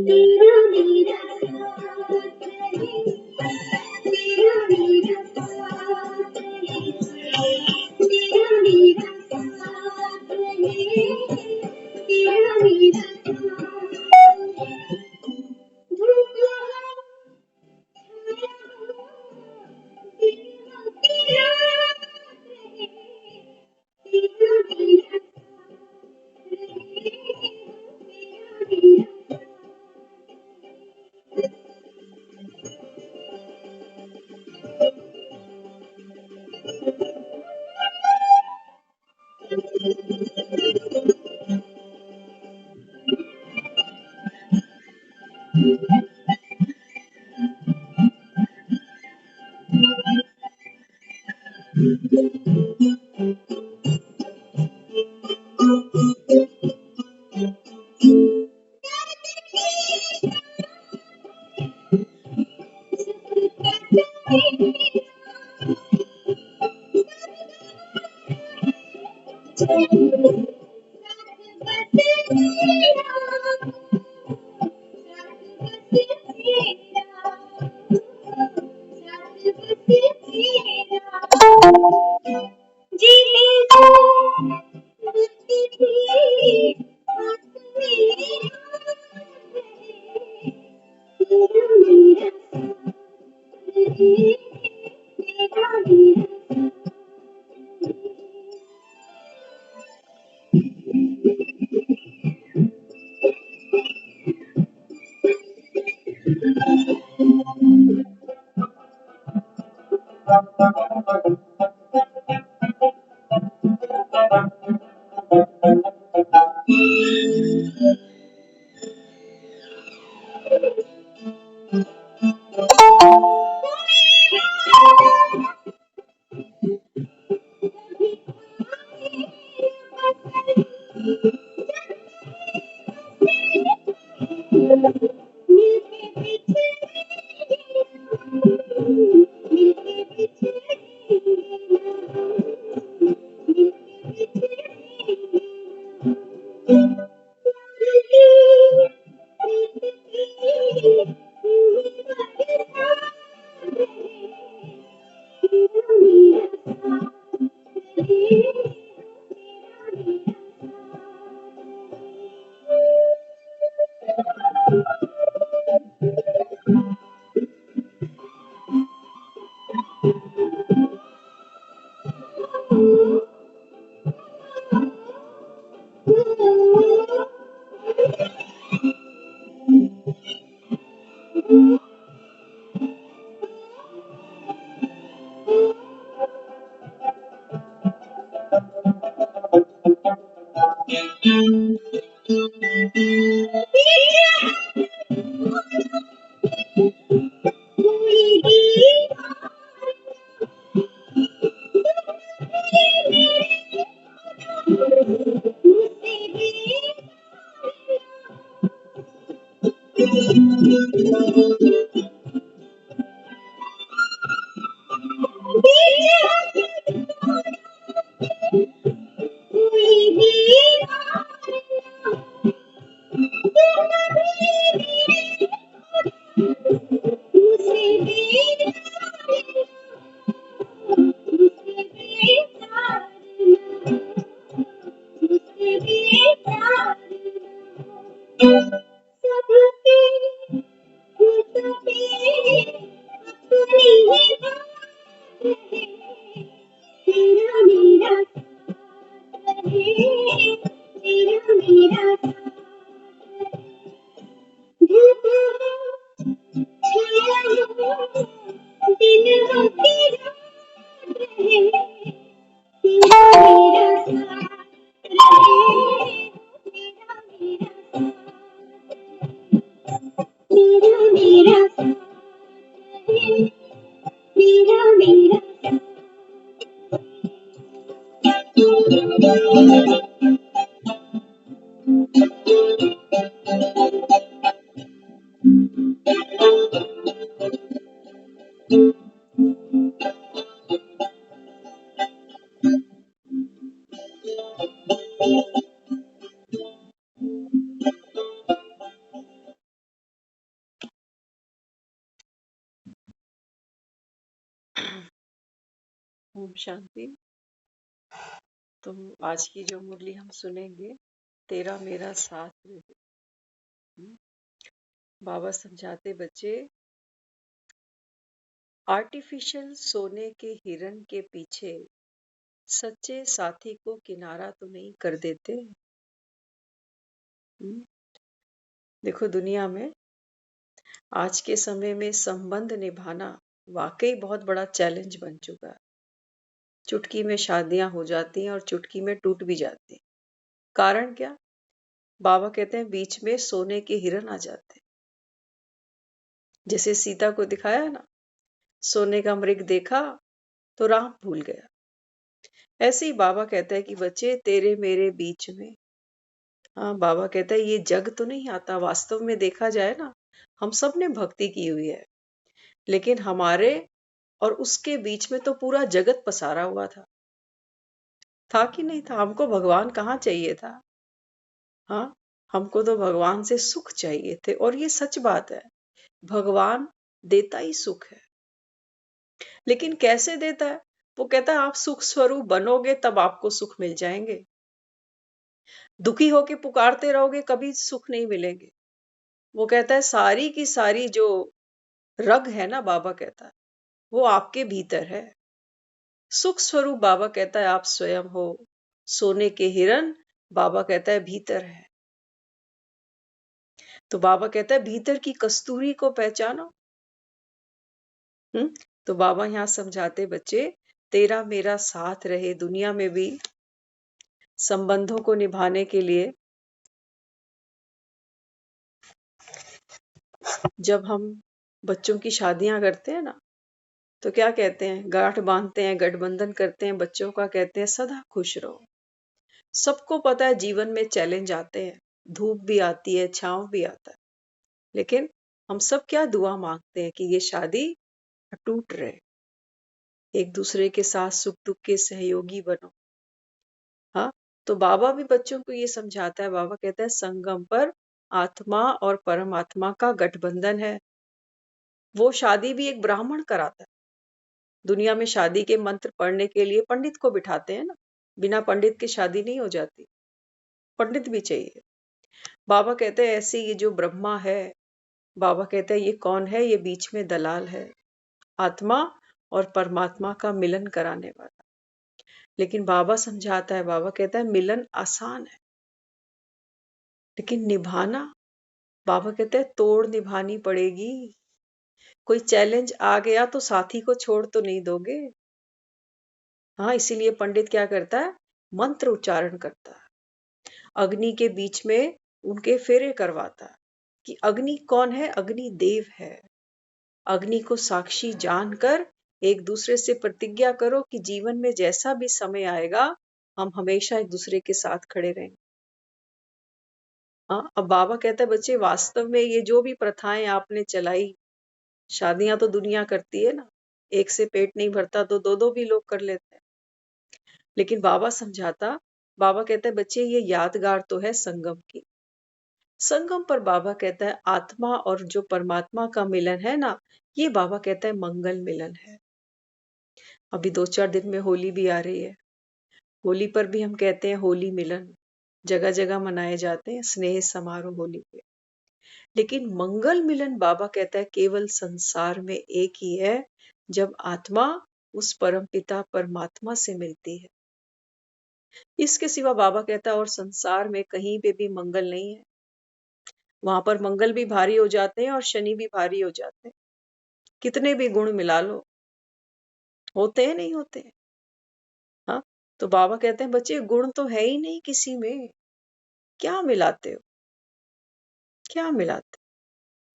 तेरा मेरा साथ है, तेरा मेरा साथ है, तेरा मेरा साथ है, तेरा मेरा साथ है। धूप हो छाया हो, दिन हो कि रात है, तेरा मेरा साथ है, तेरा मेरा ओम शांति। तो आज की जो मुरली हम सुनेंगे, तेरा मेरा साथ रहे। बाबा समझाते बच्चे, आर्टिफिशियल सोने के हिरन के पीछे सच्चे साथी को किनारा तो नहीं कर देते। देखो, दुनिया में आज के समय में संबंध निभाना वाकई बहुत बड़ा चैलेंज बन चुका है। चुटकी में शादियां हो जाती हैं और चुटकी में टूट भी जाती हैं। कारण क्या? बाबा कहते हैं बीच में सोने के हिरन आ जाते हैं। जैसे सीता को दिखाया ना, सोने का मृग देखा तो राम भूल गया। ऐसे ही बाबा कहता है कि बच्चे तेरे मेरे बीच में, हाँ, बाबा कहता है ये जग तो नहीं आता। वास्तव में देखा जाए ना, हम सब ने भक्ति की हुई है, लेकिन हमारे और उसके बीच में तो पूरा जगत पसारा हुआ था कि नहीं था? हमको भगवान कहाँ चाहिए था? हाँ, हमको तो भगवान से सुख चाहिए थे। और ये सच बात है, भगवान देता ही सुख है। लेकिन कैसे देता है? वो कहता है आप सुख स्वरूप बनोगे तब आपको सुख मिल जाएंगे। दुखी होके पुकारते रहोगे कभी सुख नहीं मिलेंगे। वो कहता है सारी की सारी जो रग है ना, बाबा कहता है वो आपके भीतर है। सुख स्वरूप बाबा कहता है आप स्वयं हो। सोने के हिरन बाबा कहता है भीतर है। तो बाबा कहता है भीतर की कस्तूरी को पहचानो। तो बाबा यहाँ समझाते बच्चे, तेरा मेरा साथ रहे। दुनिया में भी संबंधों को निभाने के लिए जब हम बच्चों की शादियां करते हैं ना, तो क्या कहते हैं? गांठ बांधते हैं, गठबंधन करते हैं बच्चों का, कहते हैं सदा खुश रहो। सबको पता है जीवन में चैलेंज आते हैं, धूप भी आती है, छांव भी आता है, लेकिन हम सब क्या दुआ मांगते हैं कि ये शादी टूट रहे, एक दूसरे के साथ सुख दुख के सहयोगी बनो। हाँ, तो बाबा भी बच्चों को ये समझाता है। बाबा कहता है संगम पर आत्मा और परमात्मा का गठबंधन है। वो शादी भी एक ब्राह्मण कराता है। दुनिया में शादी के मंत्र पढ़ने के लिए पंडित को बिठाते हैं ना, बिना पंडित के शादी नहीं हो जाती, पंडित भी चाहिए। बाबा कहते हैं ऐसे ये जो ब्रह्मा है, बाबा कहते हैं ये कौन है? ये बीच में दलाल है, आत्मा और परमात्मा का मिलन कराने वाला। लेकिन बाबा समझाता है, बाबा कहता है मिलन आसान है, लेकिन निभाना, बाबा कहते हैं तोड़ निभानी पड़ेगी। कोई चैलेंज आ गया तो साथी को छोड़ तो नहीं दोगे। हाँ, इसीलिए पंडित क्या करता है? मंत्र उच्चारण करता है, अग्नि के बीच में उनके फेरे करवाता है कि अग्नि कौन है? अग्नि देव है। अग्नि को साक्षी जानकर एक दूसरे से प्रतिज्ञा करो कि जीवन में जैसा भी समय आएगा हम हमेशा एक दूसरे के साथ खड़े रहेंगे। हाँ, अब बाबा कहता है बच्चे वास्तव में ये जो भी प्रथाएं आपने चलाई, शादियां तो दुनिया करती है ना, एक से पेट नहीं भरता तो दो दो भी लोग कर लेते हैं। लेकिन बाबा समझाता, बाबा कहता है बच्चे ये यादगार तो है संगम की। संगम पर बाबा कहता है आत्मा और जो परमात्मा का मिलन है ना, ये बाबा कहता है मंगल मिलन है। अभी 2-4 दिन में होली भी आ रही है। होली पर भी हम कहते हैं होली मिलन, जगह जगह मनाए जाते हैं स्नेह समारोह होली के। लेकिन मंगल मिलन बाबा कहता है केवल संसार में एक ही है, जब आत्मा उस परमपिता परमात्मा से मिलती है। इसके सिवा बाबा कहता है और संसार में कहीं पे भी मंगल नहीं है। वहां पर मंगल भी भारी हो जाते हैं और शनि भी भारी हो जाते हैं। कितने भी गुण मिला लो, होते हैं नहीं होते हैं। हाँ, तो बाबा कहते हैं बच्चे गुण तो है ही नहीं किसी में, क्या मिलाते हो, क्या मिलाते?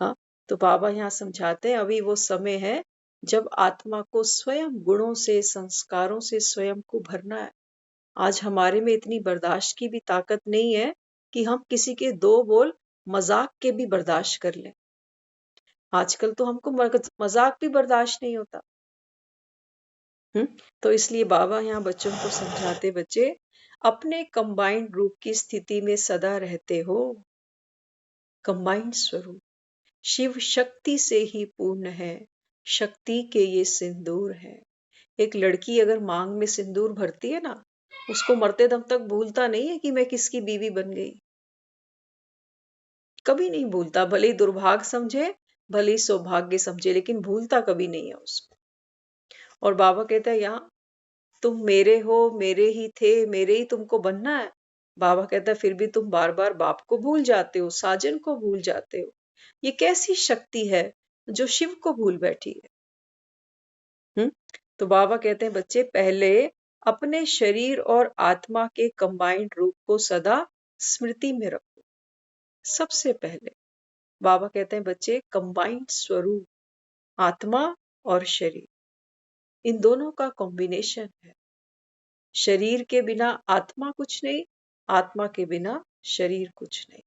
हाँ, तो बाबा यहाँ समझाते हैं अभी वो समय है जब आत्मा को स्वयं गुणों से, संस्कारों से स्वयं को भरना है। आज हमारे में इतनी बर्दाश्त की भी ताकत नहीं है कि हम किसी के दो बोल मजाक के भी बर्दाश्त कर लें। आजकल तो हमको मजाक भी बर्दाश्त नहीं होता। तो इसलिए बाबा यहाँ बच्चों को समझाते, बच्चे अपने कंबाइंड रूप की स्थिति में सदा रहते हो। कंबाइंड स्वरूप शिव शक्ति से ही पूर्ण है, शक्ति के ये सिंदूर है। एक लड़की अगर मांग में सिंदूर भरती है ना, उसको मरते दम तक भूलता नहीं है कि मैं किसकी बीवी बन गई। कभी नहीं भूलता, भले ही दुर्भाग्य समझे, भले ही सौभाग्य समझे, लेकिन भूलता कभी नहीं है उसको। और बाबा कहता है यहाँ तुम मेरे हो, मेरे ही थे, मेरे ही तुमको बनना है। बाबा कहता है फिर भी तुम बार बार बाप को भूल जाते हो, साजन को भूल जाते हो। ये कैसी शक्ति है जो शिव को भूल बैठी है? तो बाबा कहते हैं बच्चे, पहले अपने शरीर और आत्मा के कंबाइंड रूप को सदा स्मृति में रखो। सबसे पहले बाबा कहते हैं बच्चे, कंबाइंड स्वरूप, आत्मा और शरीर, इन दोनों का कॉम्बिनेशन है। शरीर के बिना आत्मा कुछ नहीं, आत्मा के बिना शरीर कुछ नहीं।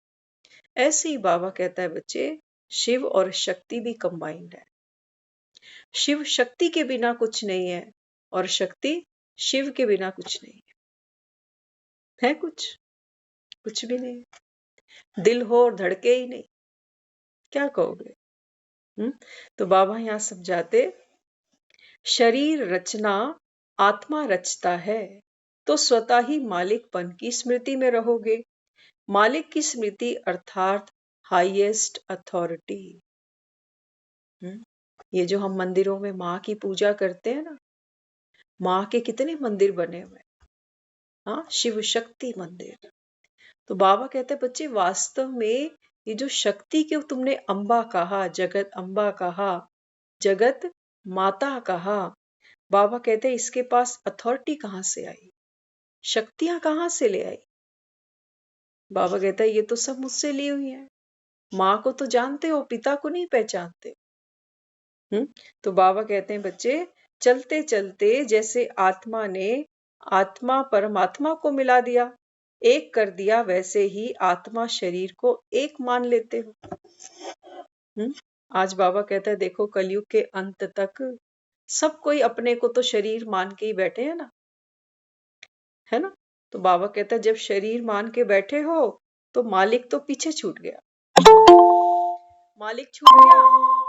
ऐसे ही बाबा कहता है बच्चे, शिव और शक्ति भी कंबाइंड है। शिव शक्ति के बिना कुछ नहीं है और शक्ति शिव के बिना कुछ नहीं है। कुछ भी नहीं है। दिल हो और धड़के ही नहीं, क्या कहोगे? तो बाबा यहां समझाते, शरीर रचना आत्मा रचता है, तो स्वतः ही मालिकपन की स्मृति में रहोगे। मालिक की स्मृति अर्थात हाईएस्ट अथॉरिटी। ये जो हम मंदिरों में माँ की पूजा करते हैं ना, माँ के कितने मंदिर बने हुए, हाँ, शिव शक्ति मंदिर। तो बाबा कहते हैं बच्चे, वास्तव में ये जो शक्ति के तुमने अम्बा कहा, जगत अम्बा कहा, जगत माता कहा, बाबा कहते हैं इसके पास अथॉरिटी कहां से आई, शक्तियां कहां से ले आई? बाबा कहता है ये तो सब मुझसे ली हुई है। माँ को तो जानते हो, पिता को नहीं पहचानते। तो बाबा कहते हैं बच्चे, चलते चलते जैसे आत्मा ने आत्मा परमात्मा को मिला दिया, एक कर दिया, वैसे ही आत्मा शरीर को एक मान लेते हो। आज बाबा कहता है देखो, कलयुग के अंत तक सब कोई अपने को तो शरीर मान के ही बैठे हैं ना, है ना? तो बाबा कहता है जब शरीर मान के बैठे हो तो मालिक तो पीछे छूट गया। मालिक छूट गया,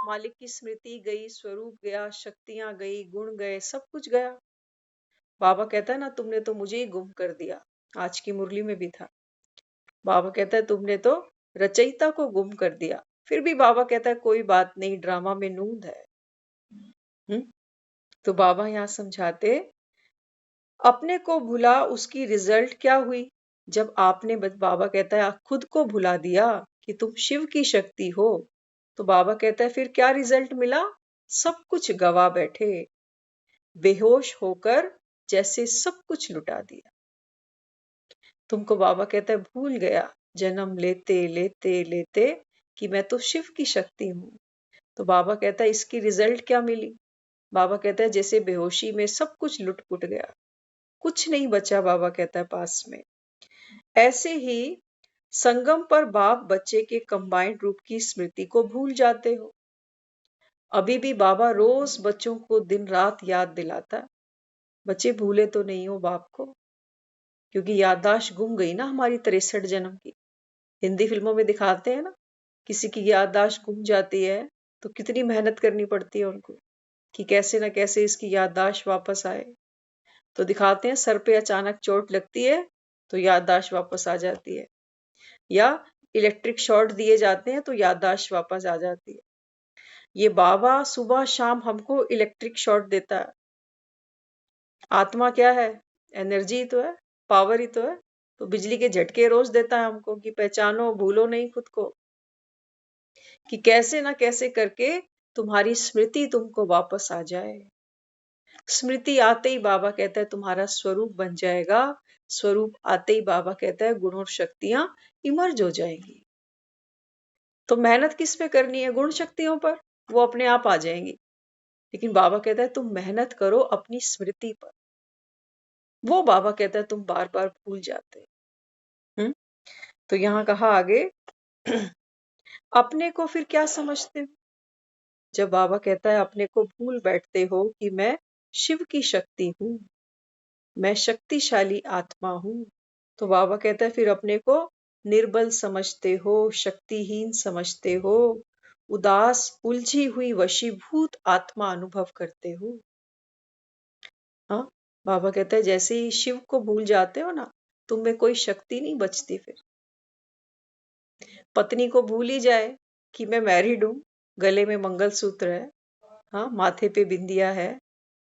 मालिक की स्मृति गई, स्वरूप गया, शक्तियां गई, गुण गए, सब कुछ गया। बाबा कहता है ना, तुमने तो मुझे ही गुम कर दिया। आज की मुरली में भी था, बाबा कहता है तुमने तो रचयिता को गुम कर दिया। फिर भी बाबा कहता है कोई बात नहीं, ड्रामा में नूंद है। तो बाबा यहाँ समझाते, अपने को भुला उसकी रिजल्ट क्या हुई? जब आपने, बाबा कहता है, खुद को भुला दिया कि तुम शिव की शक्ति हो, तो बाबा कहता है फिर क्या रिजल्ट मिला? सब कुछ गवा बैठे, बेहोश होकर जैसे सब कुछ लुटा दिया। तुमको बाबा कहता है भूल गया जन्म लेते लेते लेते कि मैं तो शिव की शक्ति हूं। तो बाबा कहता है इसकी रिजल्ट क्या मिली? बाबा कहता है जैसे बेहोशी में सब कुछ लुट पुट गया, कुछ नहीं बचा, बाबा कहता है पास में। ऐसे ही संगम पर बाप बच्चे के कंबाइंड रूप की स्मृति को भूल जाते हो। अभी भी बाबा रोज बच्चों को दिन रात याद दिलाता, बच्चे भूले तो नहीं हो बाप को, क्योंकि याददाश्त गुम गई ना हमारी 63 जन्म की। हिंदी फिल्मों में दिखाते हैं ना, किसी की याददाश्त गुम जाती है तो कितनी मेहनत करनी पड़ती है उनको कि कैसे ना कैसे इसकी याददाश्त वापस आए। तो दिखाते हैं सर पे अचानक चोट लगती है तो याददाश्त वापस आ जाती है, या इलेक्ट्रिक शॉट दिए जाते हैं तो याददाश्त वापस आ जाती है। ये बाबा सुबह शाम हमको इलेक्ट्रिक शॉट देता है। आत्मा क्या है? एनर्जी तो है, पावर ही तो है। तो बिजली के झटके रोज देता है हमको कि पहचानो, भूलो नहीं खुद को, कि कैसे ना कैसे करके तुम्हारी स्मृति तुमको वापस आ जाए। स्मृति आते ही बाबा कहता है तुम्हारा स्वरूप बन जाएगा। स्वरूप आते ही बाबा कहता है गुण और शक्तियां इमर्ज हो जाएंगी। तो मेहनत किस पे करनी है? गुण शक्तियों पर, वो अपने आप आ जाएंगी। लेकिन बाबा कहता है तुम मेहनत करो अपनी स्मृति पर, वो बाबा कहता है तुम बार बार भूल जाते। तो यहां कहा आगे, अपने को फिर क्या समझते हो? जब बाबा कहता है अपने को भूल बैठते हो कि मैं शिव की शक्ति हूं, मैं शक्तिशाली आत्मा हूं, तो बाबा कहता है फिर अपने को निर्बल समझते हो, शक्तिहीन समझते हो, उदास, उलझी हुई, वशीभूत आत्मा अनुभव करते हो। हाँ, बाबा कहता है जैसे ही शिव को भूल जाते हो ना, तुम में कोई शक्ति नहीं बचती फिर। पत्नी को भूल ही जाए कि मैं मैरिड हूँ, गले में मंगलसूत्र है, हाँ, माथे पे बिंदिया है,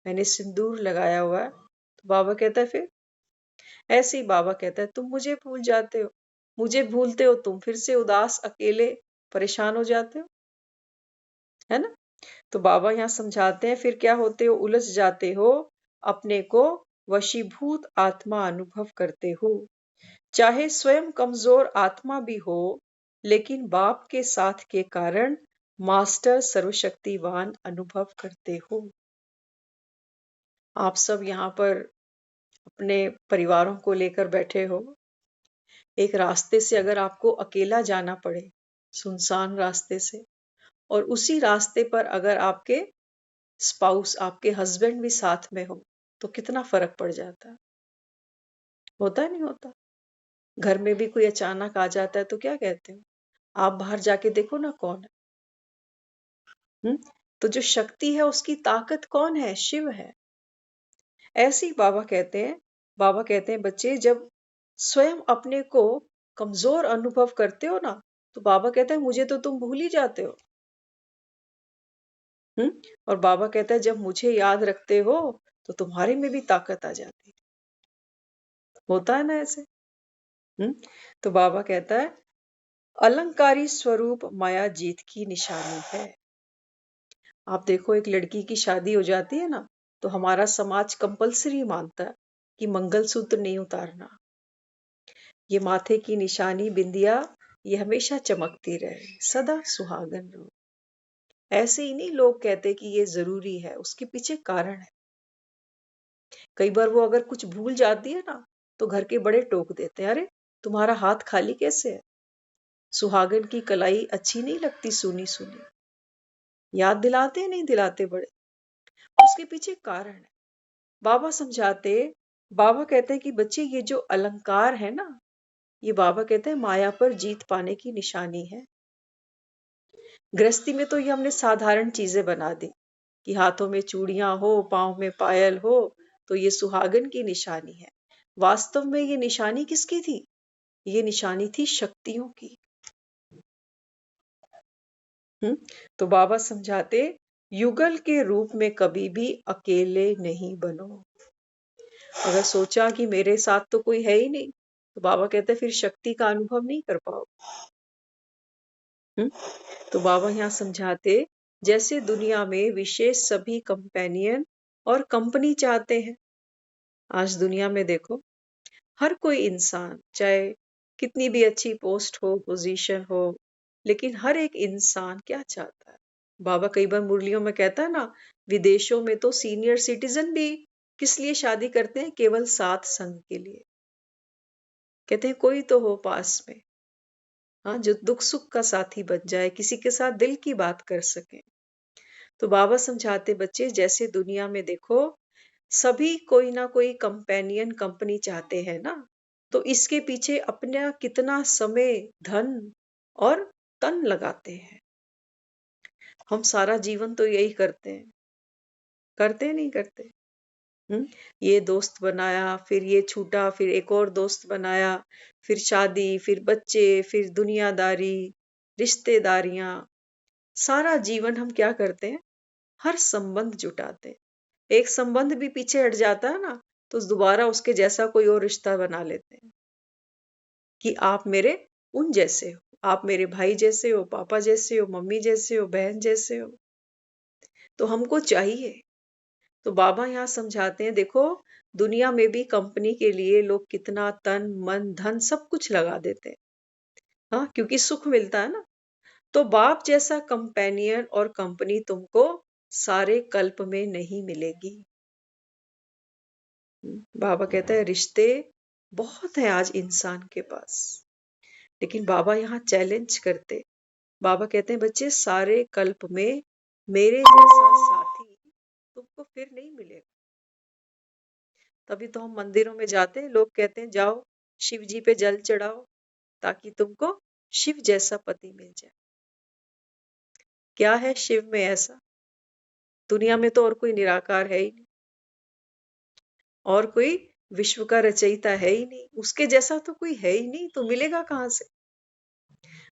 मैंने सिंदूर लगाया हुआ है, तो बाबा कहता है फिर ऐसे ही बाबा कहता है तुम मुझे भूल जाते हो, मुझे भूलते हो तुम फिर से उदास अकेले परेशान हो जाते हो, है ना। तो बाबा यहाँ समझाते हैं फिर क्या होते हो, उलझ जाते हो, अपने को वशीभूत आत्मा अनुभव करते हो, चाहे स्वयं कमजोर आत्मा भी हो, लेकिन बाप के साथ के कारण मास्टर सर्वशक्तिवान अनुभव करते हो। आप सब यहाँ पर अपने परिवारों को लेकर बैठे हो, एक रास्ते से अगर आपको अकेला जाना पड़े, सुनसान रास्ते से, और उसी रास्ते पर अगर आपके स्पाउस, आपके हस्बैंड भी साथ में हो, तो कितना फर्क पड़ जाता है, होता है नहीं होता। घर में भी कोई अचानक आ जाता है तो क्या कहते हो, आप बाहर जाके देखो ना कौन है। हम्म? तो जो शक्ति है उसकी ताकत कौन है, शिव है। ऐसे ही बाबा कहते हैं बच्चे जब स्वयं अपने को कमजोर अनुभव करते हो ना, तो बाबा कहते हैं मुझे तो तुम भूल ही जाते हो। हम्म? और बाबा कहता है जब मुझे याद रखते हो तो तुम्हारे में भी ताकत आ जाती है, होता है ना ऐसे। हम्म? तो बाबा कहता है अलंकारी स्वरूप माया जीत की निशानी है। आप देखो एक लड़की की शादी हो जाती है ना, तो हमारा समाज कंपलसरी मानता है कि मंगलसूत्र नहीं उतारना, ये माथे की निशानी बिंदिया, ये हमेशा चमकती रहे, सदा सुहागन रहो। ऐसे ही नहीं लोग कहते कि ये जरूरी है, उसके पीछे कारण है। कई बार वो अगर कुछ भूल जाती है ना, तो घर के बड़े टोक देते हैं, अरे तुम्हारा हाथ खाली कैसे है, सुहागन की कलाई अच्छी नहीं लगती सुनी सुनी, याद दिलाते नहीं दिलाते बड़े, उसके पीछे कारण है। बाबा समझाते, बाबा कहते हैं कि बच्चे ये जो अलंकार है ना, ये बाबा कहते हैं माया पर जीत पाने की निशानी है। गृहस्थी में तो ये हमने साधारण चीजें बना दी कि हाथों में चूड़ियां हो, पांव में पायल हो, तो ये सुहागन की निशानी है। वास्तव में ये निशानी किसकी थी, ये निशानी थी शक्तियों की। हम्म? तो बाबा समझाते युगल के रूप में कभी भी अकेले नहीं बनो। अगर सोचा कि मेरे साथ तो कोई है ही नहीं, तो बाबा कहते फिर शक्ति का अनुभव नहीं कर पाओ। हम्म? तो बाबा यहाँ समझाते जैसे दुनिया में विशेष सभी कंपेनियन और कंपनी चाहते हैं। आज दुनिया में देखो हर कोई इंसान चाहे कितनी भी अच्छी पोस्ट हो, पोजीशन हो, लेकिन हर एक इंसान क्या चाहता है। बाबा कई बार मुरलियों में कहता है ना, विदेशों में तो सीनियर सिटीजन भी किस लिए शादी करते हैं, केवल साथ संग के लिए। कहते हैं कोई तो हो पास में, हाँ, जो दुख सुख का साथी बन जाए, किसी के साथ दिल की बात कर सके। तो बाबा समझाते बच्चे जैसे दुनिया में देखो सभी कोई ना कोई कंपेनियन कंपनी चाहते हैं ना, तो इसके पीछे अपना कितना समय, धन और तन लगाते हैं। हम सारा जीवन तो यही करते हैं, करते नहीं करते। हम्म? ये दोस्त बनाया, फिर ये छूटा, फिर एक और दोस्त बनाया, फिर शादी, फिर बच्चे, फिर दुनियादारी, रिश्तेदारियां, सारा जीवन हम क्या करते हैं, हर संबंध जुटाते हैं। एक संबंध भी पीछे हट जाता है ना, तो दोबारा उसके जैसा कोई और रिश्ता बना लेते हैं कि आप मेरे उन जैसे हो, आप मेरे भाई जैसे हो, पापा जैसे हो, मम्मी जैसे हो, बहन जैसे हो, तो हमको चाहिए। तो बाबा यहाँ समझाते हैं देखो दुनिया में भी कंपनी के लिए लोग कितना तन मन धन सब कुछ लगा देते हैं, हाँ, क्योंकि सुख मिलता है ना। तो बाप जैसा कंपेनियन और कंपनी तुमको सारे कल्प में नहीं मिलेगी। बाबा कहता है रिश्ते बहुत है आज इंसान के पास, लेकिन बाबा यहाँ चैलेंज करते, बाबा कहते हैं बच्चे सारे कल्प में मेरे जैसा साथी तुमको फिर नहीं मिलेगा। तभी तो हम मंदिरों में जाते हैं, लोग कहते हैं जाओ शिव जी पे जल चढ़ाओ ताकि तुमको शिव जैसा पति मिल जाए। क्या है शिव में ऐसा, दुनिया में तो और कोई निराकार है ही नहीं। और कोई विश्व का रचयिता है ही नहीं, उसके जैसा तो कोई है ही नहीं, तो मिलेगा कहाँ से?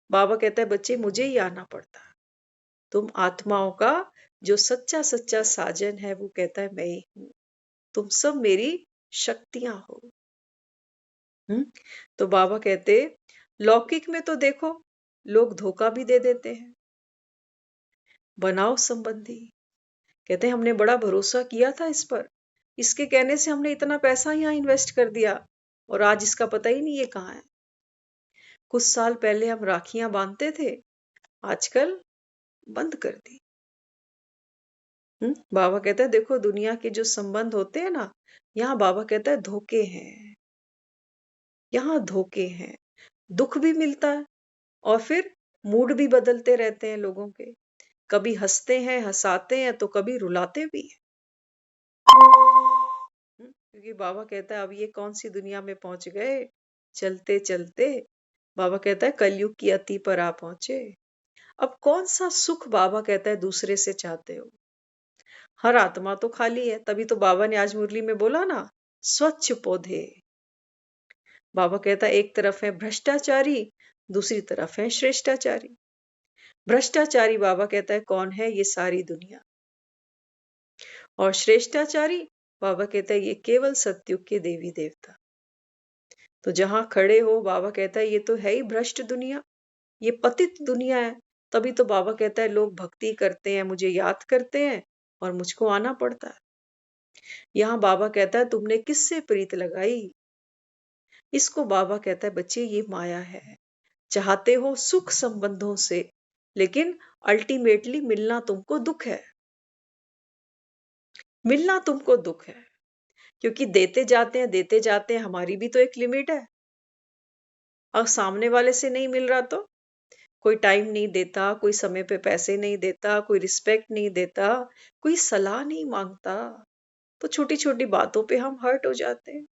बाबा कहता है बच्चे मुझे ही आना पड़ता है। तुम आत्माओं का जो सच्चा सच्चा साजन है वो कहता है मैं ही हूँ। तुम सब मेरी शक्तियां हो। हम्म। तो बाबा कहते लौकिक में तो देखो लोग धोखा भी दे देते हैं। बनाओ संबंधी, कहते हैं हमने बड़ा भरोसा किया था इस पर, इसके कहने से हमने इतना पैसा यहाँ इन्वेस्ट कर दिया और आज इसका पता ही नहीं ये कहाँ है। कुछ साल पहले हम राखियां बांधते थे, आजकल बंद कर दी। बाबा कहता है देखो दुनिया के जो संबंध होते हैं ना, यहाँ बाबा कहता है धोखे हैं, यहाँ धोखे हैं। दुख भी मिलता है और फिर मूड भी बदलते रहते हैं लोगों के, कभी हंसते हैं हंसाते हैं तो कभी रुलाते भी हैं। क्योंकि बाबा कहता है अब ये कौन सी दुनिया में पहुंच गए, चलते चलते बाबा कहता है कलयुग की अति पर आ पहुंचे। अब कौन सा सुख बाबा कहता है दूसरे से चाहते हो? हर आत्मा तो खाली है, तभी तो बाबा ने आज मुरली में बोला ना, स्वच्छ पौधे। बाबा कहता है एक तरफ है भ्रष्टाचारी, दूसरी तरफ है श्रेष्ठाचारी। भ्रष्टाचारी बाबा कहता है कौन है? ये सारी दुनिया। और श्रेष्ठाचारी बाबा कहता है ये केवल सतयुग के देवी देवता। तो जहां खड़े हो बाबा कहता है ये तो है ही भ्रष्ट दुनिया, ये पतित दुनिया है। तभी तो बाबा कहता है लोग भक्ति करते हैं, मुझे याद करते हैं और मुझको आना पड़ता है। यहाँ बाबा कहता है तुमने किससे प्रीत लगाई? इसको बाबा कहता है बच्चे ये माया है। चाहते हो सुख संबंधों से, लेकिन अल्टीमेटली मिलना तुमको दुख है। मिलना तुमको दुख है क्योंकि देते जाते हैं, हमारी भी तो एक लिमिट है। और सामने वाले से नहीं मिल रहा तो कोई टाइम नहीं देता, कोई समय पे पैसे नहीं देता, कोई रिस्पेक्ट नहीं देता, कोई सलाह नहीं मांगता, तो छोटी छोटी बातों पे हम हर्ट हो जाते हैं।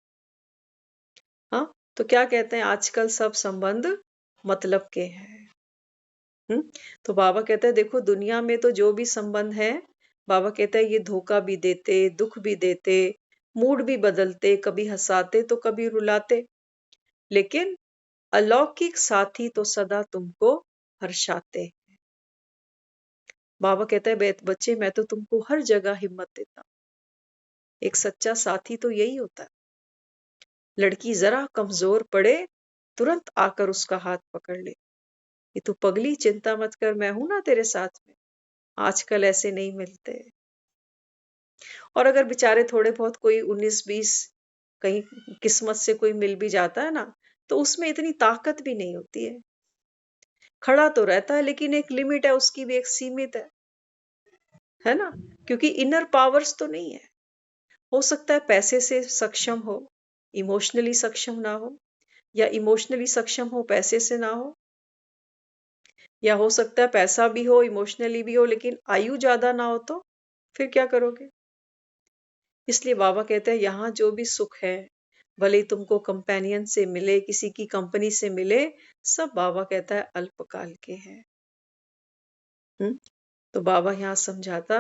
हाँ, तो क्या कहते हैं आजकल सब संबंध मतलब के हैं। तो बाबा कहता है देखो दुनिया में तो जो भी संबंध है, बाबा कहता है ये धोखा भी देते, दुख भी देते, मूड भी बदलते, कभी हंसाते तो कभी रुलाते, लेकिन अलौकिक साथी तो सदा तुमको हर्षाते। बाबा कहता है बच्चे मैं तो तुमको हर जगह हिम्मत देता हूँ। एक सच्चा साथी तो यही होता है। लड़की जरा कमजोर पड़े, तुरंत आकर उसका हाथ पकड़ ले, ये तू पगली चिंता मत कर, मैं हूं ना तेरे साथ में। आजकल ऐसे नहीं मिलते। और अगर बेचारे थोड़े बहुत कोई 19-20 कहीं किस्मत से कोई मिल भी जाता है ना, तो उसमें इतनी ताकत भी नहीं होती है। खड़ा तो रहता है लेकिन एक लिमिट है, उसकी भी एक सीमित है ना? क्योंकि इनर पावर्स तो नहीं है। हो सकता है पैसे से सक्षम हो, इमोशनली सक्षम ना हो, या इमोशनली सक्षम हो पैसे से ना हो, या हो सकता है पैसा भी हो इमोशनली भी हो लेकिन आयु ज्यादा ना हो, तो फिर क्या करोगे? इसलिए बाबा कहते हैं यहाँ जो भी सुख है, भले ही तुमको कंपेनियन से मिले, किसी की कंपनी से मिले, सब बाबा कहता है अल्पकाल के हैं। तो बाबा यहाँ समझाता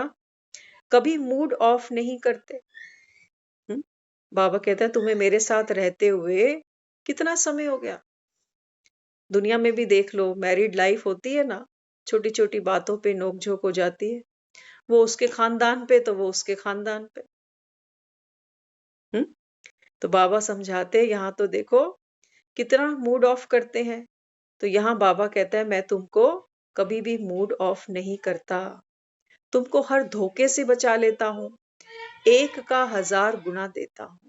कभी मूड ऑफ नहीं करते। बाबा कहता है तुम्हें मेरे साथ रहते हुए कितना समय हो गया। दुनिया में भी देख लो, मैरिड लाइफ होती है ना, छोटी छोटी बातों पे नोकझोंक हो जाती है, वो उसके खानदान पे तो वो उसके खानदान पे। तो बाबा समझाते हैं यहाँ तो देखो कितना मूड ऑफ करते हैं। तो यहाँ बाबा कहता है मैं तुमको कभी भी मूड ऑफ नहीं करता, तुमको हर धोखे से बचा लेता हूँ, एक का 1000 गुना देता हूँ।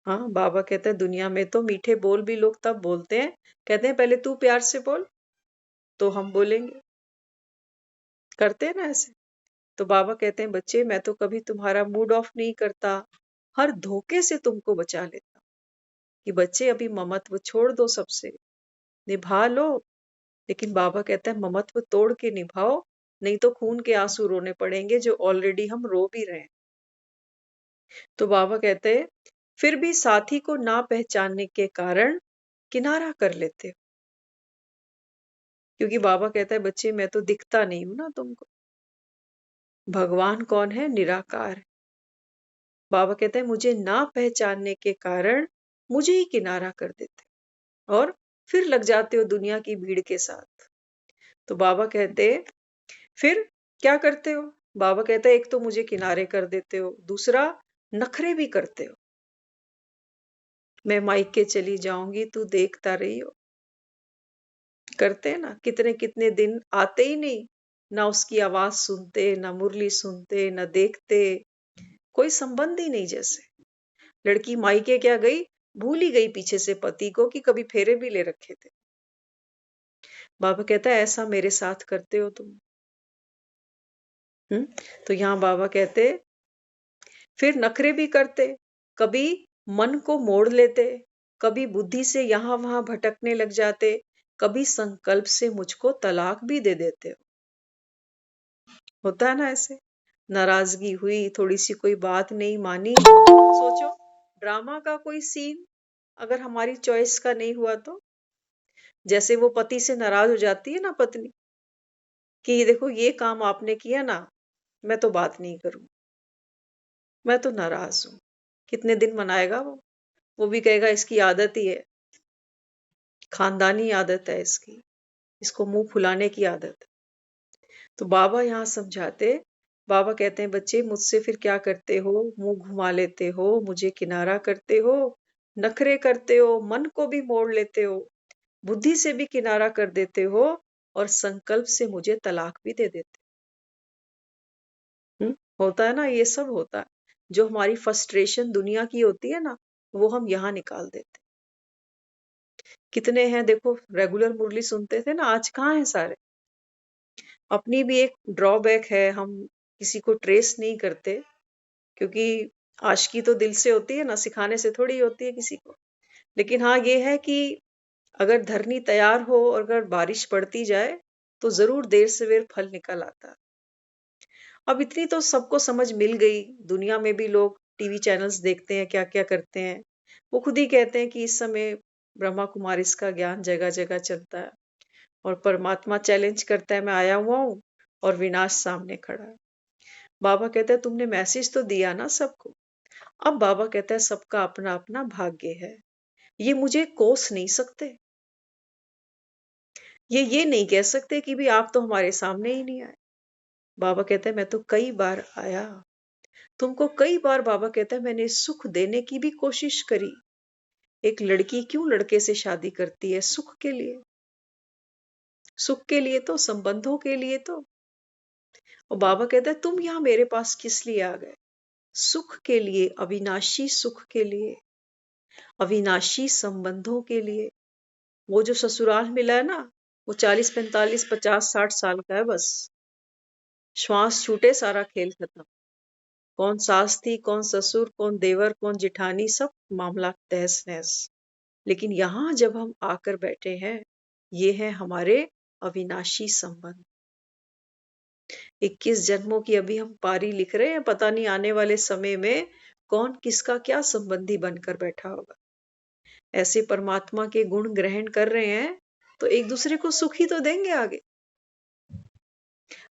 हाँ, बाबा कहता है दुनिया में तो मीठे बोल भी लोग तब बोलते हैं, कहते हैं पहले तू प्यार से बोल तो हम बोलेंगे, करते हैं ना ऐसे। तो बाबा कहते हैं बच्चे मैं तो कभी तुम्हारा मूड ऑफ नहीं करता, हर धोखे से तुमको बचा लेता, कि बच्चे अभी ममत्व छोड़ दो, सबसे निभा लो। लेकिन बाबा कहता है ममत्व तोड़ के निभाओ, नहीं तो खून के आंसू रोने पड़ेंगे जो ऑलरेडी हम रो भी रहे हैं। तो बाबा कहते हैं फिर भी साथी को ना पहचानने के कारण किनारा कर लेते हो, क्योंकि बाबा कहता है बच्चे मैं तो दिखता नहीं हूं ना तुमको। भगवान कौन है? निराकार है। बाबा कहते हैं मुझे ना पहचानने के कारण मुझे ही किनारा कर देते और फिर लग जाते हो दुनिया की भीड़ के साथ। तो बाबा कहते फिर क्या करते हो? बाबा कहते हैं एक तो मुझे किनारे कर देते हो, दूसरा नखरे भी करते हो। मैं मायके चली जाऊंगी तू देखता रही हो। करते हैं ना, कितने कितने दिन आते ही नहीं, ना उसकी आवाज सुनते, ना मुरली सुनते, ना देखते, कोई संबंध ही नहीं। जैसे लड़की मायके क्या गई, भूल ही गई पीछे से पति को कि कभी फेरे भी ले रखे थे। बाबा कहता है ऐसा मेरे साथ करते हो तुम। तो यहाँ बाबा कहते फिर नखरे भी करते, कभी मन को मोड़ लेते, कभी बुद्धि से यहाँ वहां भटकने लग जाते, कभी संकल्प से मुझको तलाक भी दे देते हो। होता है ना ऐसे, नाराजगी हुई, थोड़ी सी कोई बात नहीं मानी, सोचो ड्रामा का कोई सीन अगर हमारी चॉइस का नहीं हुआ तो, जैसे वो पति से नाराज हो जाती है ना पत्नी कि ये देखो ये काम आपने किया ना, मैं तो बात नहीं करूं, मैं तो नाराज हूं। कितने दिन मनाएगा वो भी कहेगा इसकी आदत ही है, खानदानी आदत है इसकी, इसको मुंह फुलाने की आदत है। तो बाबा यहाँ समझाते, बाबा कहते हैं बच्चे मुझसे फिर क्या करते हो, मुंह घुमा लेते हो, मुझे किनारा करते हो, नखरे करते हो, मन को भी मोड़ लेते हो, बुद्धि से भी किनारा कर देते हो और संकल्प से मुझे तलाक भी दे देते हो। होता है ना, ये सब होता है। जो हमारी फ्रस्ट्रेशन दुनिया की होती है ना, वो हम यहाँ निकाल देते। कितने हैं देखो, रेगुलर मुरली सुनते थे ना, आज कहाँ है सारे। अपनी भी एक ड्रॉबैक है, हम किसी को ट्रेस नहीं करते, क्योंकि आशिकी तो दिल से होती है ना, सिखाने से थोड़ी होती है किसी को। लेकिन हाँ ये है कि अगर धरनी तैयार हो और अगर बारिश पड़ती जाए तो जरूर देर सवेर फल निकल आता। अब इतनी तो सबको समझ मिल गई, दुनिया में भी लोग टीवी चैनल्स देखते हैं, क्या क्या करते हैं। वो खुद ही कहते हैं कि इस समय ब्रह्मा कुमारी इसका ज्ञान जगह जगह चलता है और परमात्मा चैलेंज करता है, मैं आया हुआ हूँ और विनाश सामने खड़ा है। बाबा कहते हैं तुमने मैसेज तो दिया ना सबको। अब बाबा कहता है सबका अपना अपना भाग्य है, ये मुझे कोस नहीं सकते, ये नहीं कह सकते कि भी आप तो हमारे सामने ही नहीं आए। बाबा कहते हैं मैं तो कई बार आया तुमको, कई बार बाबा कहता है मैंने सुख देने की भी कोशिश करी। एक लड़की क्यों लड़के से शादी करती है? सुख के लिए, सुख के लिए तो, संबंधों के लिए तो। और बाबा कहता है तुम यहाँ मेरे पास किस लिए आ गए? सुख के लिए, अविनाशी सुख के लिए, अविनाशी संबंधों के लिए। वो जो ससुराल मिला है ना, वो 40 45 50 60 साल का है बस। श्वास छूटे सारा खेल खत्म। कौन सास थी, कौन ससुर, कौन देवर, कौन जिठानी, सब मामला तहस नहस। लेकिन यहाँ जब हम आकर बैठे हैं, ये है हमारे अविनाशी संबंध। 21 जन्मों की अभी हम पारी लिख रहे हैं, पता नहीं आने वाले समय में कौन किसका क्या संबंधी बनकर बैठा होगा। ऐसे परमात्मा के गुण ग्रहण कर रहे हैं तो एक दूसरे को सुख ही तो देंगे आगे।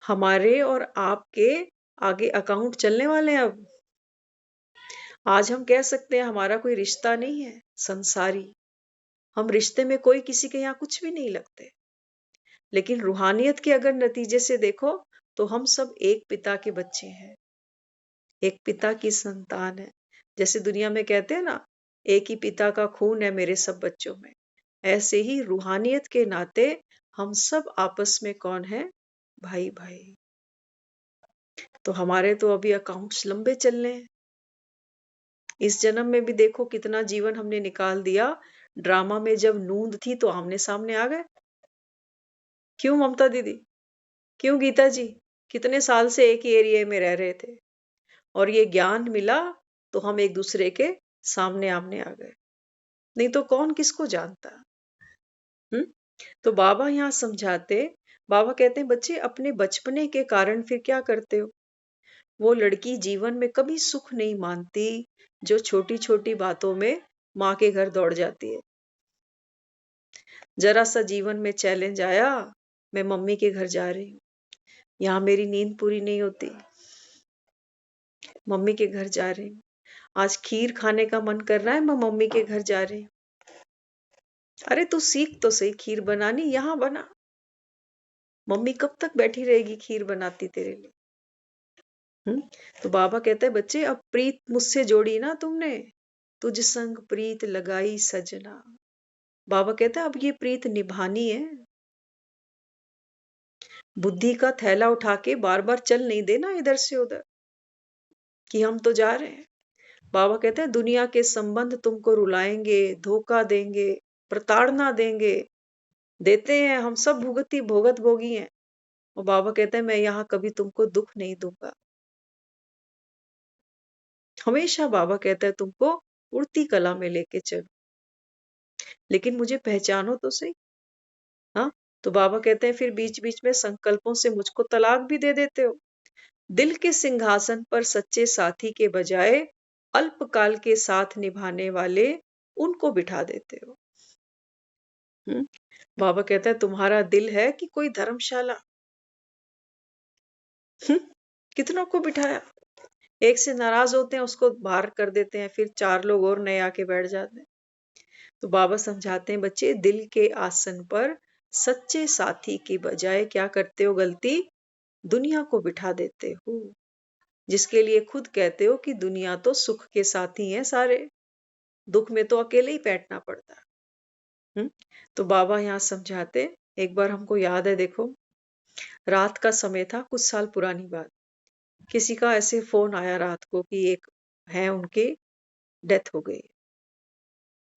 हमारे और आपके आगे अकाउंट चलने वाले हैं अब। आज हम कह सकते हैं हमारा कोई रिश्ता नहीं है संसारी, हम रिश्ते में कोई किसी के यहाँ कुछ भी नहीं लगते। लेकिन रूहानियत के अगर नतीजे से देखो तो हम सब एक पिता के बच्चे हैं, एक पिता की संतान है। जैसे दुनिया में कहते हैं ना, एक ही पिता का खून है मेरे सब बच्चों में, ऐसे ही रूहानियत के नाते हम सब आपस में कौन है? भाई भाई। तो हमारे तो अभी अकाउंट्स लंबे चलने हैं। इस जन्म में भी देखो कितना जीवन हमने निकाल दिया, ड्रामा में जब नूंद थी तो आमने सामने आ गए। क्यों ममता दीदी, क्यों गीता जी? कितने साल से एक ही एरिया में रह रहे थे और ये ज्ञान मिला तो हम एक दूसरे के सामने आमने आ गए, नहीं तो कौन किसको जानता। हम्म तो बाबा यहाँ समझाते, बाबा कहते हैं बच्चे अपने बचपने के कारण फिर क्या करते हो? वो लड़की जीवन में कभी सुख नहीं मानती जो छोटी छोटी बातों में माँ के घर दौड़ जाती है। जरा सा जीवन में चैलेंज आया, मैं मम्मी के घर जा रही हूँ, यहाँ मेरी नींद पूरी नहीं होती, मम्मी के घर जा रही हूँ। आज खीर खाने का मन कर रहा है, मैं मम्मी के घर जा रही हूँ। अरे तू सीख तो सही खीर बनानी, यहाँ बना। मम्मी कब तक बैठी रहेगी खीर बनाती तेरे लिए। तो बाबा कहते हैं बच्चे, अब प्रीत मुझसे जोड़ी ना तुमने, तुझ संग प्रीत लगाई सजना। बाबा कहते हैं अब ये प्रीत निभानी है। बुद्धि का थैला उठा के बार बार चल नहीं देना इधर से उधर कि हम तो जा रहे हैं। बाबा कहते हैं दुनिया के संबंध तुमको रुलाएंगे, धोखा देंगे, प्रताड़ना देंगे, देते हैं, हम सब भुगत भोगी हैं। और बाबा कहते हैं मैं यहाँ कभी तुमको दुख नहीं दूंगा। हमेशा बाबा कहता है तुमको उड़ती कला में लेके चलो, लेकिन मुझे पहचानो तो सही। हाँ, तो बाबा कहते हैं फिर बीच बीच में संकल्पों से मुझको तलाक भी दे देते हो। दिल के सिंहासन पर सच्चे साथी के बजाय अल्पकाल के साथ निभाने वाले उनको बिठा देते हो। बाबा कहता है तुम्हारा दिल है कि कोई धर्मशाला। कितनों को बिठाया, एक से नाराज होते हैं उसको बाहर कर देते हैं, फिर 4 लोग और नए आके बैठ जाते हैं। तो बाबा समझाते हैं बच्चे, दिल के आसन पर सच्चे साथी की बजाय क्या करते हो गलती, दुनिया को बिठा देते हो, जिसके लिए खुद कहते हो कि दुनिया तो सुख के साथी हैं सारे, दुख में तो अकेले ही बैठना पड़ता है। तो बाबा यहाँ समझाते, एक बार हमको याद है, देखो रात का समय था, कुछ साल पुरानी बात, किसी का ऐसे फोन आया रात को कि एक है उनकी डेथ हो गई।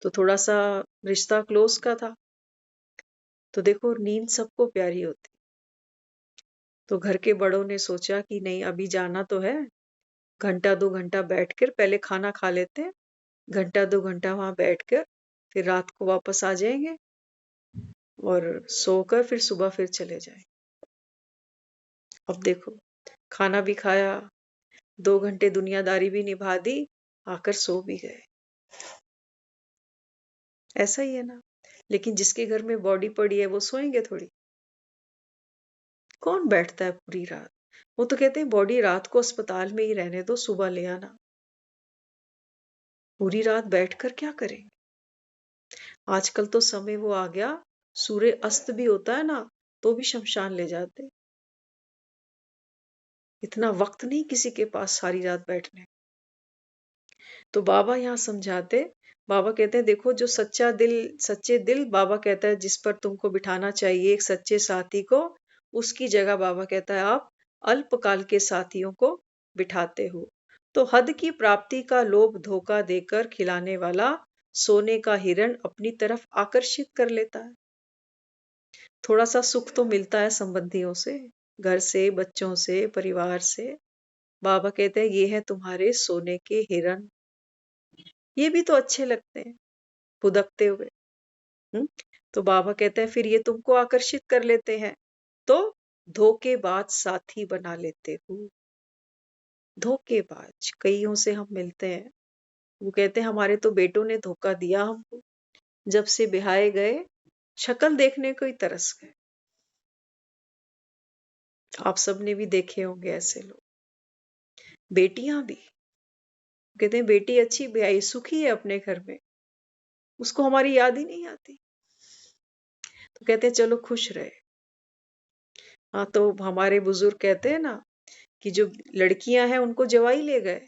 तो थोड़ा सा रिश्ता क्लोज का था। तो देखो नींद सबको प्यारी होती, तो घर के बड़ों ने सोचा कि नहीं अभी जाना तो है, घंटा 2 घंटा बैठकर पहले खाना खा लेते हैं, घंटा 2 घंटा वहां बैठकर फिर रात को वापस आ जाएंगे और सोकर फिर सुबह फिर चले जाएं। अब देखो खाना भी खाया, 2 घंटे दुनियादारी भी निभा दी, आकर सो भी गए। ऐसा ही है ना। लेकिन जिसके घर में बॉडी पड़ी है वो सोएंगे थोड़ी, कौन बैठता है पूरी रात। वो तो कहते हैं बॉडी रात को अस्पताल में ही रहने दो, सुबह ले आना। पूरी रात बैठकर क्या करेंगे। आजकल तो समय वो आ गया, सूर्य अस्त भी होता है ना तो भी शमशान ले जाते। इतना वक्त नहीं किसी के पास सारी रात बैठने। तो बाबा यहाँ समझाते, बाबा कहते हैं देखो जो सच्चा दिल, सच्चे दिल, बाबा कहता है जिस पर तुमको बिठाना चाहिए एक सच्चे साथी को, उसकी जगह बाबा कहता है आप अल्पकाल के साथियों को बिठाते हो। तो हद की प्राप्ति का लोभ धोखा देकर खिलाने वाला सोने का हिरण अपनी तरफ आकर्षित कर लेता है। थोड़ा सा सुख तो मिलता है संबंधियों से, घर से, बच्चों से, परिवार से। बाबा कहते हैं ये है तुम्हारे सोने के हिरण, ये भी तो अच्छे लगते हैं फुदकते हुए। तो बाबा कहते हैं फिर ये तुमको आकर्षित कर लेते हैं, तो धोखेबाज साथी बना लेते हो। धोखेबाज कईयों से हम मिलते हैं, वो कहते हैं हमारे तो बेटों ने धोखा दिया हमको, जब से बिहाए गए शक्ल देखने को ही तरस गए। आप सबने भी देखे होंगे ऐसे लोग। बेटियां भी कहते हैं बेटी अच्छी ब्याही सुखी है अपने घर में, उसको हमारी याद ही नहीं आती। तो कहते हैं चलो खुश रहे। हाँ, तो हमारे बुजुर्ग कहते हैं ना कि जो लड़कियां हैं उनको जवाई ले गए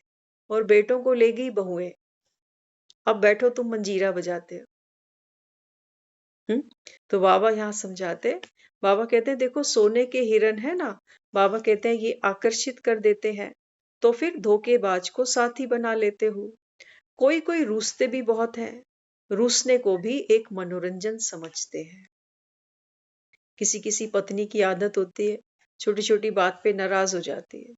और बेटों को ले गई बहुएं, अब बैठो तुम मंजीरा बजाते हो। तो बाबा यहाँ समझाते, बाबा कहते हैं देखो सोने के हिरन है ना, बाबा कहते हैं ये आकर्षित कर देते हैं, तो फिर धोखेबाज को साथी बना लेते हो। कोई कोई रूसते भी बहुत हैं, रूसने को भी एक मनोरंजन समझते हैं। किसी किसी पत्नी की आदत होती है छोटी छोटी बात पे नाराज हो जाती है।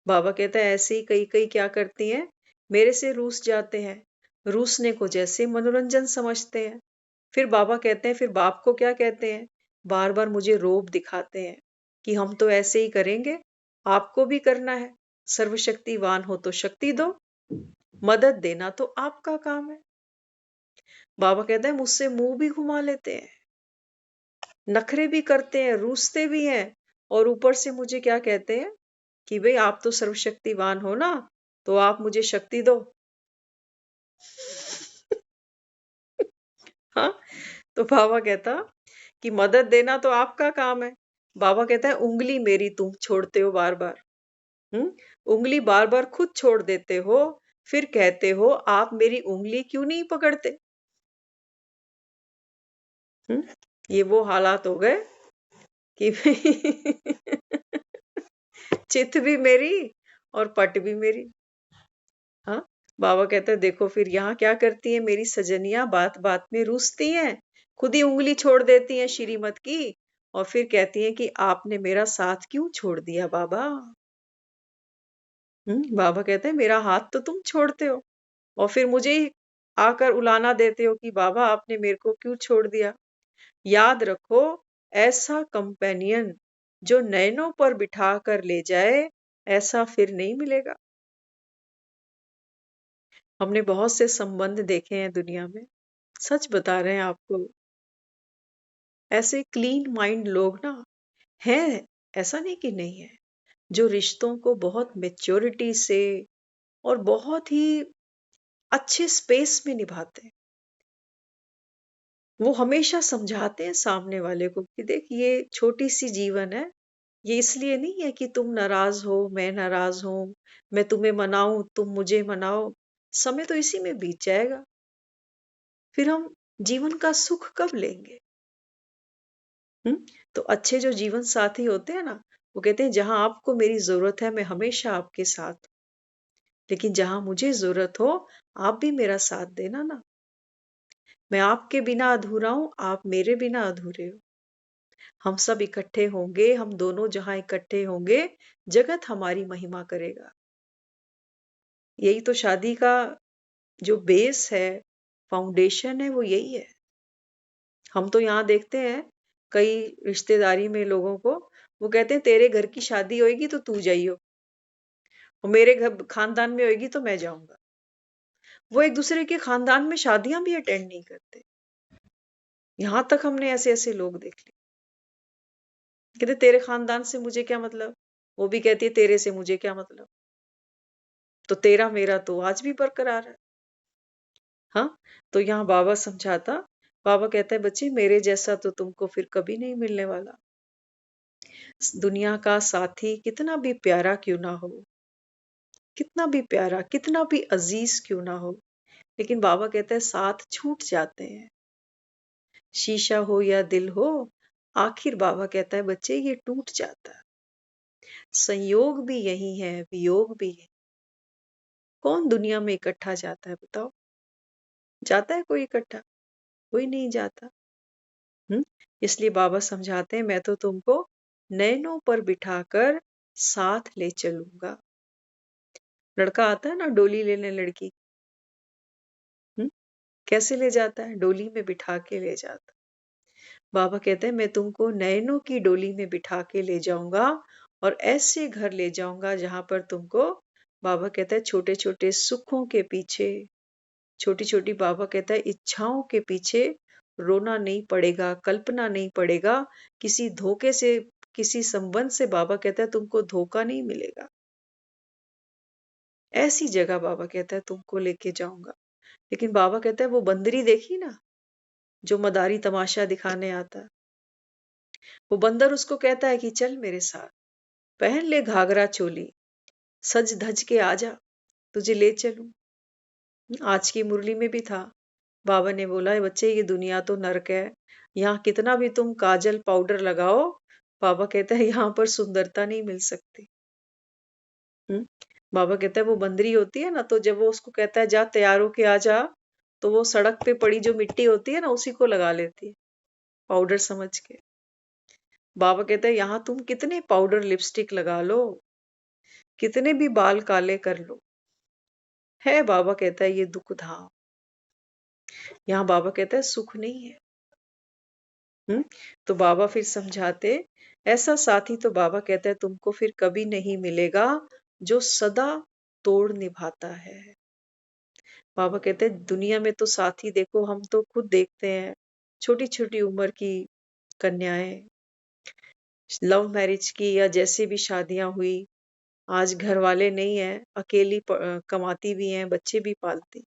बाबा कहता है ऐसे ही कई कई क्या करती हैं, मेरे से रूस जाते हैं, रूसने को जैसे मनोरंजन समझते हैं। फिर बाबा कहते हैं फिर बाप को क्या कहते हैं, बार बार मुझे रोब दिखाते हैं कि हम तो ऐसे ही करेंगे, आपको भी करना है, सर्वशक्तिवान हो तो शक्ति दो, मदद देना तो आपका काम है। बाबा कहते हैं मुझसे मुंह भी घुमा लेते हैं, नखरे भी करते हैं, रूसते भी हैं, और ऊपर से मुझे क्या कहते हैं कि भाई आप तो सर्वशक्तिवान हो ना, तो आप मुझे शक्ति दो। हाँ, तो बाबा कहता कि मदद देना तो आपका काम है। बाबा कहता है उंगली मेरी तुम छोड़ते हो बार बार। हम्म, उंगली बार बार खुद छोड़ देते हो, फिर कहते हो आप मेरी उंगली क्यों नहीं पकड़ते। हम्म, ये वो हालात हो गए कि चित भी मेरी और पट भी मेरी। हाँ, बाबा कहते हैं देखो फिर यहाँ क्या करती है मेरी सजनियां, बात बात में रूसती हैं, खुद ही उंगली छोड़ देती हैं श्रीमत की, और फिर कहती हैं कि आपने मेरा साथ क्यों छोड़ दिया बाबा। बाबा कहते हैं मेरा हाथ तो तुम छोड़ते हो, और फिर मुझे ही आकर उलाना देते हो कि बाबा आपने मेरे को क्यों छोड़ दिया। याद रखो, ऐसा कंपेनियन जो नैनों पर बिठा कर ले जाए, ऐसा फिर नहीं मिलेगा। हमने बहुत से संबंध देखे हैं दुनिया में, सच बता रहे हैं आपको। ऐसे क्लीन माइंड लोग ना हैं, ऐसा नहीं कि नहीं है, जो रिश्तों को बहुत मेच्योरिटी से और बहुत ही अच्छे स्पेस में निभाते हैं। वो हमेशा समझाते हैं सामने वाले को कि देख ये छोटी सी जीवन है, ये इसलिए नहीं है कि तुम नाराज हो मैं नाराज हूं, मैं तुम्हें मनाऊं तुम मुझे मनाओ, समय तो इसी में बीत जाएगा, फिर हम जीवन का सुख कब लेंगे। तो अच्छे जो जीवन साथी होते हैं ना, वो कहते हैं जहां आपको मेरी जरूरत है मैं हमेशा आपके साथ हूं, लेकिन जहां मुझे जरूरत हो आप भी मेरा साथ देना ना। मैं आपके बिना अधूरा हूं, आप मेरे बिना अधूरे हो। हम सब इकट्ठे होंगे, हम दोनों जहां इकट्ठे होंगे, जगत हमारी महिमा करेगा। यही तो शादी का जो बेस है, फाउंडेशन है, वो यही है। हम तो यहाँ देखते हैं कई रिश्तेदारी में लोगों को, वो कहते हैं तेरे घर की शादी होएगी तो तू जाइयो, और मेरे घर खानदान में होएगी तो मैं जाऊंगा। वो एक दूसरे के खानदान में शादियां भी अटेंड नहीं करते। यहां तक हमने ऐसे ऐसे लोग देख लिए, कहते तेरे खानदान से मुझे क्या मतलब, वो भी कहती है तेरे से मुझे क्या मतलब, तो तेरा मेरा तो आज भी बरकरार है। हाँ, तो यहाँ बाबा समझाता, बाबा कहता है बच्चे मेरे जैसा तो तुमको फिर कभी नहीं मिलने वाला। दुनिया का साथी कितना भी प्यारा क्यों ना हो, कितना भी प्यारा कितना भी अजीज क्यों ना हो, लेकिन बाबा कहता है साथ छूट जाते हैं। शीशा हो या दिल हो, आखिर बाबा कहता है बच्चे ये टूट जाता है। संयोग भी यही है, वियोग भी है। कौन दुनिया में इकट्ठा जाता है बताओ, जाता है कोई इकट्ठा? कोई नहीं जाता। हम्म, इसलिए बाबा समझाते हैं मैं तो तुमको नैनों पर बिठाकर साथ ले चलूंगा। लड़का आता है ना डोली लेने लड़की, हम्म, कैसे ले जाता है, डोली में बिठा के ले जाता। बाबा कहते हैं मैं तुमको नैनों की डोली में बिठा के ले जाऊंगा, और ऐसे घर ले जाऊंगा जहां पर तुमको, बाबा कहता है छोटे छोटे सुखों के पीछे, छोटी छोटी, बाबा कहता है इच्छाओं के पीछे रोना नहीं पड़ेगा, कल्पना नहीं पड़ेगा, किसी धोखे से, किसी संबंध से, बाबा कहता है तुमको धोखा नहीं मिलेगा। ऐसी जगह बाबा कहता है तुमको लेके जाऊंगा। लेकिन बाबा कहता है वो बंदरी देखी ना, जो मदारी तमाशा दिखाने आता है, वो बंदर उसको कहता है कि चल मेरे साथ, पहन ले घाघरा चोली, सज धज के आजा, तुझे ले चलूं। आज की मुरली में भी था, बाबा ने बोला है बच्चे ये दुनिया तो नरक है, यहाँ कितना भी तुम काजल पाउडर लगाओ, बाबा कहता है यहाँ पर सुंदरता नहीं मिल सकती। हम्म, बाबा कहता है वो बंदरी होती है ना, तो जब वो उसको कहता है जा तैयार होके आ जा, तो वो सड़क पे पड़ी जो मिट्टी होती है ना उसी को लगा लेती है, पाउडर समझ के। बाबा कहता है यहाँ तुम कितने पाउडर लिपस्टिक लगा लो, कितने भी बाल काले कर लो, है बाबा कहता है ये दुख धाम। यहाँ बाबा कहता है सुख नहीं है। हम्म, तो बाबा फिर समझाते, ऐसा साथी तो बाबा कहता है तुमको फिर कभी नहीं मिलेगा, जो सदा तोड़ निभाता है। बाबा कहते हैं दुनिया में तो साथी देखो, हम तो खुद देखते हैं, छोटी छोटी उम्र की कन्याएं, लव मैरिज की या जैसे भी शादियां हुई, आज घर वाले नहीं है, अकेली कमाती भी हैं, बच्चे भी पालती।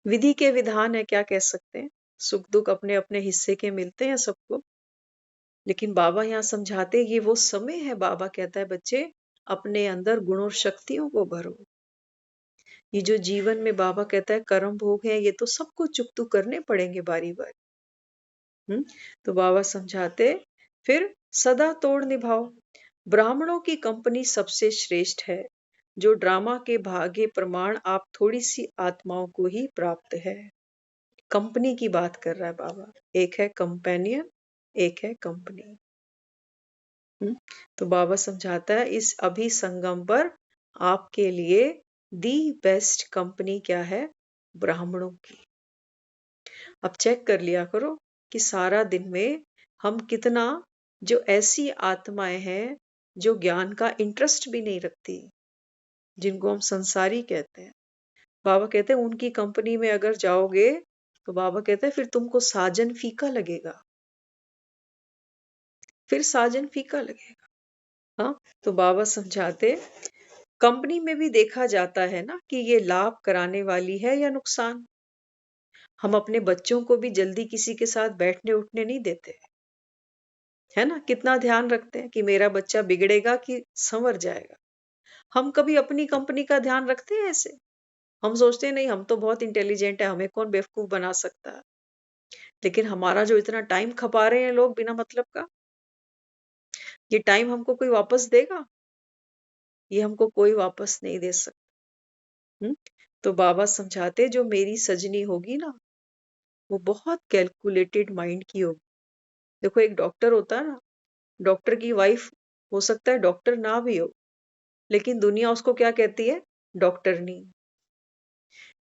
विधि के विधान है, क्या कह सकते हैं। सुख दुख अपने अपने हिस्से के मिलते हैं सबको। लेकिन बाबा यहाँ समझाते ये वो समय है, बाबा कहता है बच्चे अपने अंदर गुण और शक्तियों को भरो। ये जो जीवन में बाबा कहता है कर्म भोग है, ये तो सबको चुकतू करने पड़ेंगे बारी बारी। तो बाबा समझाते फिर सदा तोड़ निभाओ। ब्राह्मणों की कंपनी सबसे श्रेष्ठ है। जो ड्रामा के भागे प्रमाण आप थोड़ी सी आत्माओं को ही प्राप्त है। कंपनी की बात कर रहा है बाबा। एक है कंपेनियन, एक है कंपनी। तो बाबा समझाता है इस अभी संगम पर आपके लिए दी बेस्ट कंपनी क्या है? ब्राह्मणों की। अब चेक कर लिया करो कि सारा दिन में हम कितना, जो ऐसी आत्माएं हैं जो ज्ञान का इंटरेस्ट भी नहीं रखती, जिनको हम संसारी कहते हैं, बाबा कहते हैं उनकी कंपनी में अगर जाओगे तो बाबा कहते हैं फिर तुमको साजन फीका लगेगा, फिर साजन फीका लगेगा। हाँ, तो बाबा समझाते कंपनी में भी देखा जाता है ना कि ये लाभ कराने वाली है या नुकसान। हम अपने बच्चों को भी जल्दी किसी के साथ बैठने उठने नहीं देते, है ना। कितना ध्यान रखते हैं कि मेरा बच्चा बिगड़ेगा कि संवर जाएगा। हम कभी अपनी कंपनी का ध्यान रखते हैं ऐसे? हम सोचते हैं नहीं, हम तो बहुत इंटेलिजेंट है, हमें कौन बेवकूफ बना सकता है। लेकिन हमारा जो इतना टाइम खपा रहे हैं लोग बिना मतलब का, ये टाइम हमको कोई वापस देगा? ये हमको कोई वापस नहीं दे सकता। तो बाबा समझाते जो मेरी सजनी होगी ना, वो बहुत कैलकुलेटेड माइंड की होगी। देखो एक डॉक्टर होता है ना, डॉक्टर की वाइफ हो सकता है डॉक्टर ना भी हो, लेकिन दुनिया उसको क्या कहती है? डॉक्टरनी।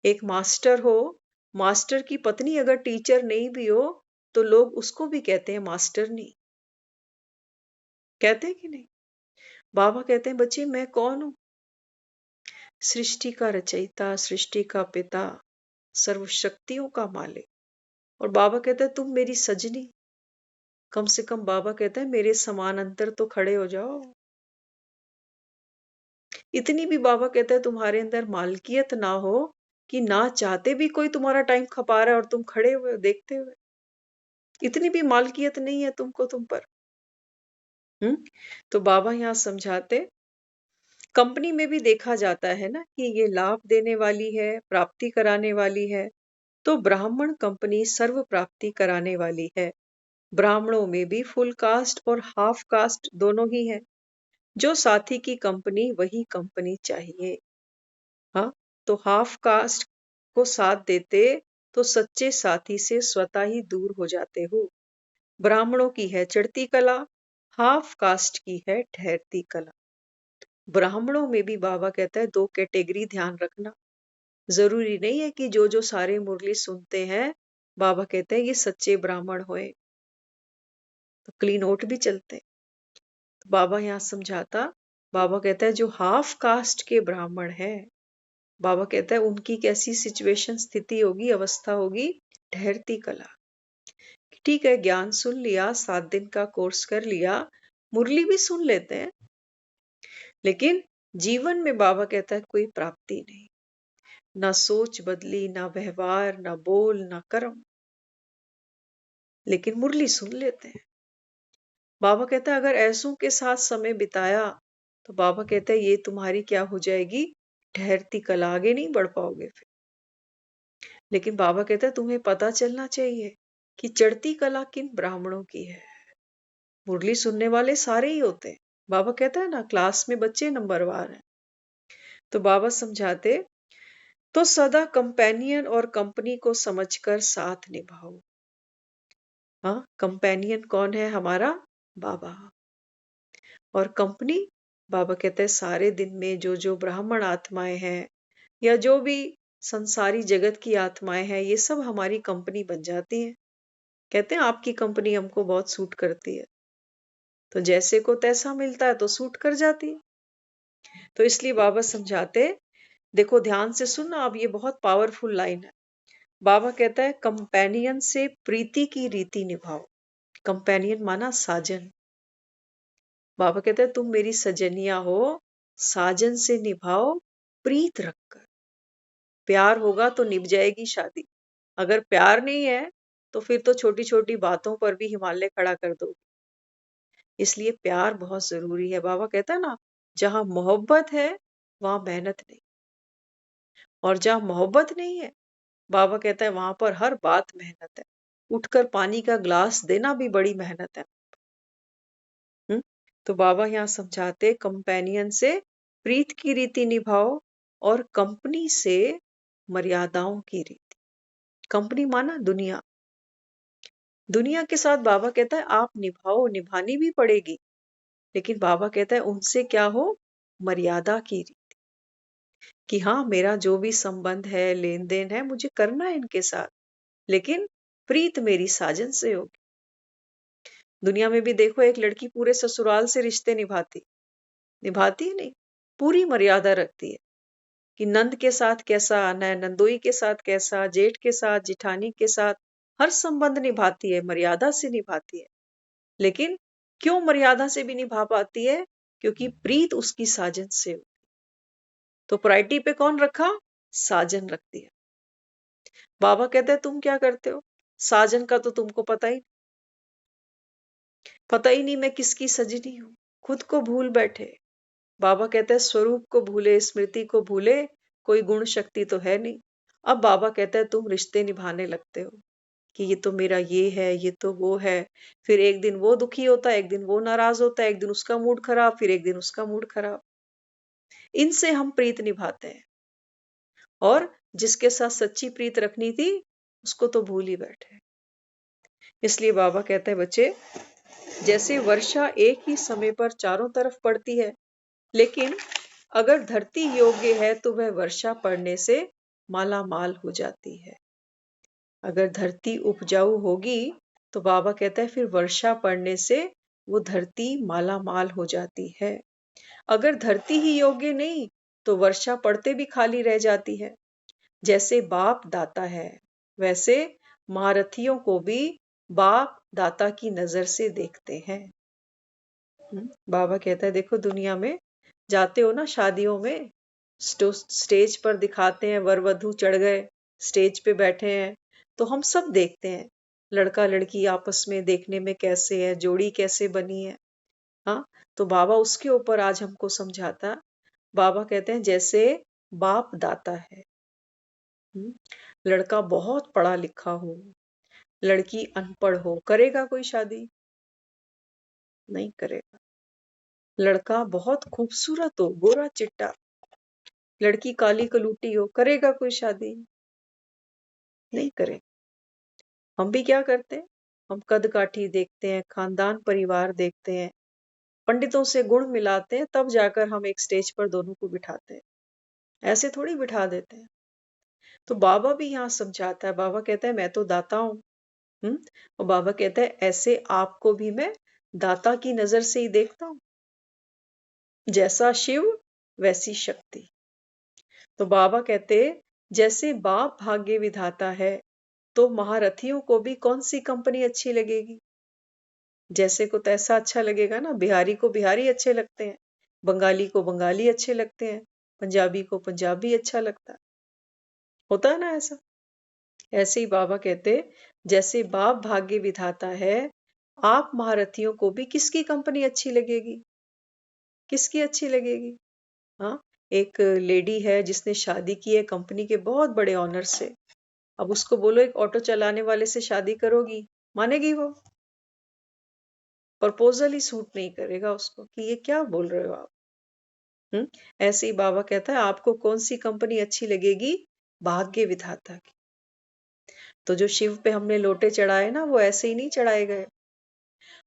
एक मास्टर हो, मास्टर की पत्नी अगर टीचर नहीं भी हो तो लोग उसको भी कहते हैं मास्टरनी। कहते हैं कि नहीं? बाबा कहते हैं बच्चे मैं कौन हूं? सृष्टि का रचयिता, सृष्टि का पिता, सर्वशक्तियों का मालिक। और बाबा कहते हैं तुम मेरी सजनी। कम से कम बाबा कहते हैं मेरे समानांतर तो खड़े हो जाओ। इतनी भी बाबा कहते हैं तुम्हारे अंदर मालकियत ना हो कि ना चाहते भी कोई तुम्हारा टाइम खपा रहा है और तुम खड़े हुए हो देखते हुए। इतनी भी मालकियत नहीं है तुमको तुम पर। तो बाबा यहाँ समझाते कंपनी में भी देखा जाता है ना कि ये लाभ देने वाली है, प्राप्ति कराने वाली है। तो ब्राह्मण कंपनी सर्व प्राप्ति कराने वाली है। ब्राह्मणों में भी फुल कास्ट और हाफ कास्ट दोनों ही है। जो साथी की कंपनी वही कंपनी चाहिए। हाँ, तो हाफ कास्ट को साथ देते तो सच्चे साथी से स्वतः ही दूर हो जाते हो। ब्राह्मणों की है चढ़ती कला, हाफ कास्ट की है ठहरती कला। ब्राह्मणों में भी बाबा कहता है दो कैटेगरी ध्यान रखना। जरूरी नहीं है कि जो जो सारे मुरली सुनते हैं, बाबा कहते हैं ये सच्चे ब्राह्मण होए, तो क्लीन आउट भी चलते हैं। तो बाबा यहाँ समझाता, बाबा कहता है जो हाफ कास्ट के ब्राह्मण है, बाबा कहता है उनकी कैसी सिचुएशन स्थिति होगी, अवस्था होगी? ठहरती कला। ठीक है, ज्ञान सुन लिया, 7 दिन का कोर्स कर लिया, मुरली भी सुन लेते हैं, लेकिन जीवन में बाबा कहता है कोई प्राप्ति नहीं। ना सोच बदली, ना व्यवहार, ना बोल, ना कर्म, लेकिन मुरली सुन लेते हैं। बाबा कहता है अगर ऐसों के साथ समय बिताया तो बाबा कहता है ये तुम्हारी क्या हो जाएगी? ठहरती कला। आगे नहीं बढ़ पाओगे फिर। लेकिन बाबा कहता है तुम्हें पता चलना चाहिए कि चढ़ती कला किन ब्राह्मणों की है। मुरली सुनने वाले सारे ही होते हैं। बाबा कहता है ना क्लास में बच्चे नंबरवार हैं। तो बाबा समझाते तो सदा कंपेनियन और कंपनी को समझकर साथ निभाओ। हाँ, कंपेनियन कौन है? हमारा बाबा। और कंपनी, बाबा कहते हैं सारे दिन में जो जो ब्राह्मण आत्माएं हैं या जो भी संसारी जगत की आत्माएं हैं, ये सब हमारी कंपनी बन जाती हैं। कहते हैं आपकी कंपनी हमको बहुत सूट करती है, तो जैसे को तैसा मिलता है तो सूट कर जाती है। तो इसलिए बाबा समझाते, देखो ध्यान से सुनना, अब ये बहुत पावरफुल लाइन है। बाबा कहता है कंपेनियन से प्रीति की रीति निभाओ। कंपेनियन माना साजन। बाबा कहते हैं तुम मेरी सजनिया हो, साजन से निभाओ प्रीत रखकर। प्यार होगा तो निभ जाएगी शादी, अगर प्यार नहीं है तो फिर तो छोटी छोटी बातों पर भी हिमालय खड़ा कर दो। इसलिए प्यार बहुत जरूरी है। बाबा कहता है ना, जहां मोहब्बत है वहां मेहनत नहीं, और जहां मोहब्बत नहीं है बाबा कहता है वहां पर हर बात मेहनत है। उठकर पानी का ग्लास देना भी बड़ी मेहनत है। हम्म? तो बाबा यहाँ समझाते, कंपेनियन से प्रीत की रीति निभाओ और कंपनी से मर्यादाओं की रीति। कंपनी माना दुनिया, दुनिया के साथ बाबा कहता है आप निभाओ, निभानी भी पड़ेगी, लेकिन बाबा कहता है उनसे क्या हो, मर्यादा की रीति। कि हाँ, मेरा जो भी संबंध है, लेन देन है, मुझे करना है इनके साथ, लेकिन प्रीत मेरी साजन से होगी। दुनिया में भी देखो, एक लड़की पूरे ससुराल से रिश्ते निभाती निभाती है नहीं, पूरी मर्यादा रखती है कि नंद के साथ कैसा आना है, नंदोई के साथ कैसा, जेठ के साथ, जिठानी के साथ, हर संबंध निभाती है, मर्यादा से निभाती है। लेकिन क्यों मर्यादा से भी निभा पाती है? क्योंकि प्रीत उसकी साजन से हो। तो प्रायोरिटी पे कौन रखा? साजन रख दिया। बाबा कहते हैं तुम क्या करते हो, साजन का तो तुमको पता ही नहीं मैं किसकी सजनी हूं, खुद को भूल बैठे। बाबा कहते हैं स्वरूप को भूले, स्मृति को भूले, कोई गुण शक्ति तो है नहीं। अब बाबा कहते हैं तुम रिश्ते निभाने लगते हो कि ये तो मेरा ये है, ये तो वो है। फिर एक दिन वो दुखी होता है, एक दिन वो नाराज होता है, एक दिन उसका मूड खराब, फिर एक दिन उसका मूड खराब। इनसे हम प्रीत निभाते हैं, और जिसके साथ सच्ची प्रीत रखनी थी उसको तो भूल ही बैठे। इसलिए बाबा कहते हैं बच्चे, जैसे वर्षा एक ही समय पर चारों तरफ पड़ती है, लेकिन अगर धरती योग्य है तो वह वर्षा पड़ने से माला माल हो जाती है। अगर धरती उपजाऊ होगी तो बाबा कहता है फिर वर्षा पड़ने से वो धरती माला माल हो जाती है। अगर धरती ही योग्य नहीं तो वर्षा पड़ते भी खाली रह जाती है। जैसे बाप दाता है, वैसे महारथियों को भी बाप दाता की नजर से देखते हैं। बाबा कहता है देखो, दुनिया में जाते हो ना शादियों में, स्टेज पर दिखाते हैं वर वधू चढ़ गए, स्टेज पे बैठे हैं, तो हम सब देखते हैं लड़का लड़की आपस में देखने में कैसे है, जोड़ी कैसे बनी है। हाँ, तो बाबा उसके ऊपर आज हमको समझाता। बाबा कहते हैं जैसे बाप दाता है, हम्म, लड़का बहुत पढ़ा लिखा हो, लड़की अनपढ़ हो, करेगा कोई शादी? नहीं करेगा। लड़का बहुत खूबसूरत हो, गोरा चिट्टा, लड़की काली कलूटी हो, करेगा कोई शादी? नहीं करे। हम भी क्या करते हैं, हम कद काठी देखते हैं, खानदान परिवार देखते हैं, पंडितों से गुण मिलाते हैं, तब जाकर हम एक स्टेज पर दोनों को बिठाते हैं। ऐसे थोड़ी बिठा देते हैं। तो बाबा भी यहाँ समझाता है। बाबा कहता है मैं तो दाता हूँ, और बाबा कहता है ऐसे आपको भी मैं दाता की नजर से ही देखता हूँ, जैसा शिव वैसी शक्ति। तो बाबा कहते जैसे बाप भाग्य विधाता है, तो महारथियों को भी कौन सी कंपनी अच्छी लगेगी? जैसे को तैसा अच्छा लगेगा ना। बिहारी को बिहारी अच्छे लगते हैं, बंगाली को बंगाली अच्छे लगते हैं, पंजाबी को पंजाबी अच्छा लगता है। होता है ना ऐसा। ऐसे ही बाबा कहते जैसे बाप भाग्य विधाता है, आप महारथियों को भी किसकी कंपनी अच्छी लगेगी? किसकी अच्छी लगेगी? हाँ, एक लेडी है जिसने शादी की है कंपनी के बहुत बड़े ऑनर से। अब उसको बोलो एक ऑटो चलाने वाले से शादी करोगी, मानेगी वो? प्रपोजल ही सूट नहीं करेगा उसको कि ये क्या बोल रहे हो आप। ऐसे ही बाबा कहता है आपको कौन सी कंपनी अच्छी लगेगी? भाग्य विधाता की। तो जो शिव पे हमने लोटे चढ़ाए ना, वो ऐसे ही नहीं चढ़ाए गए।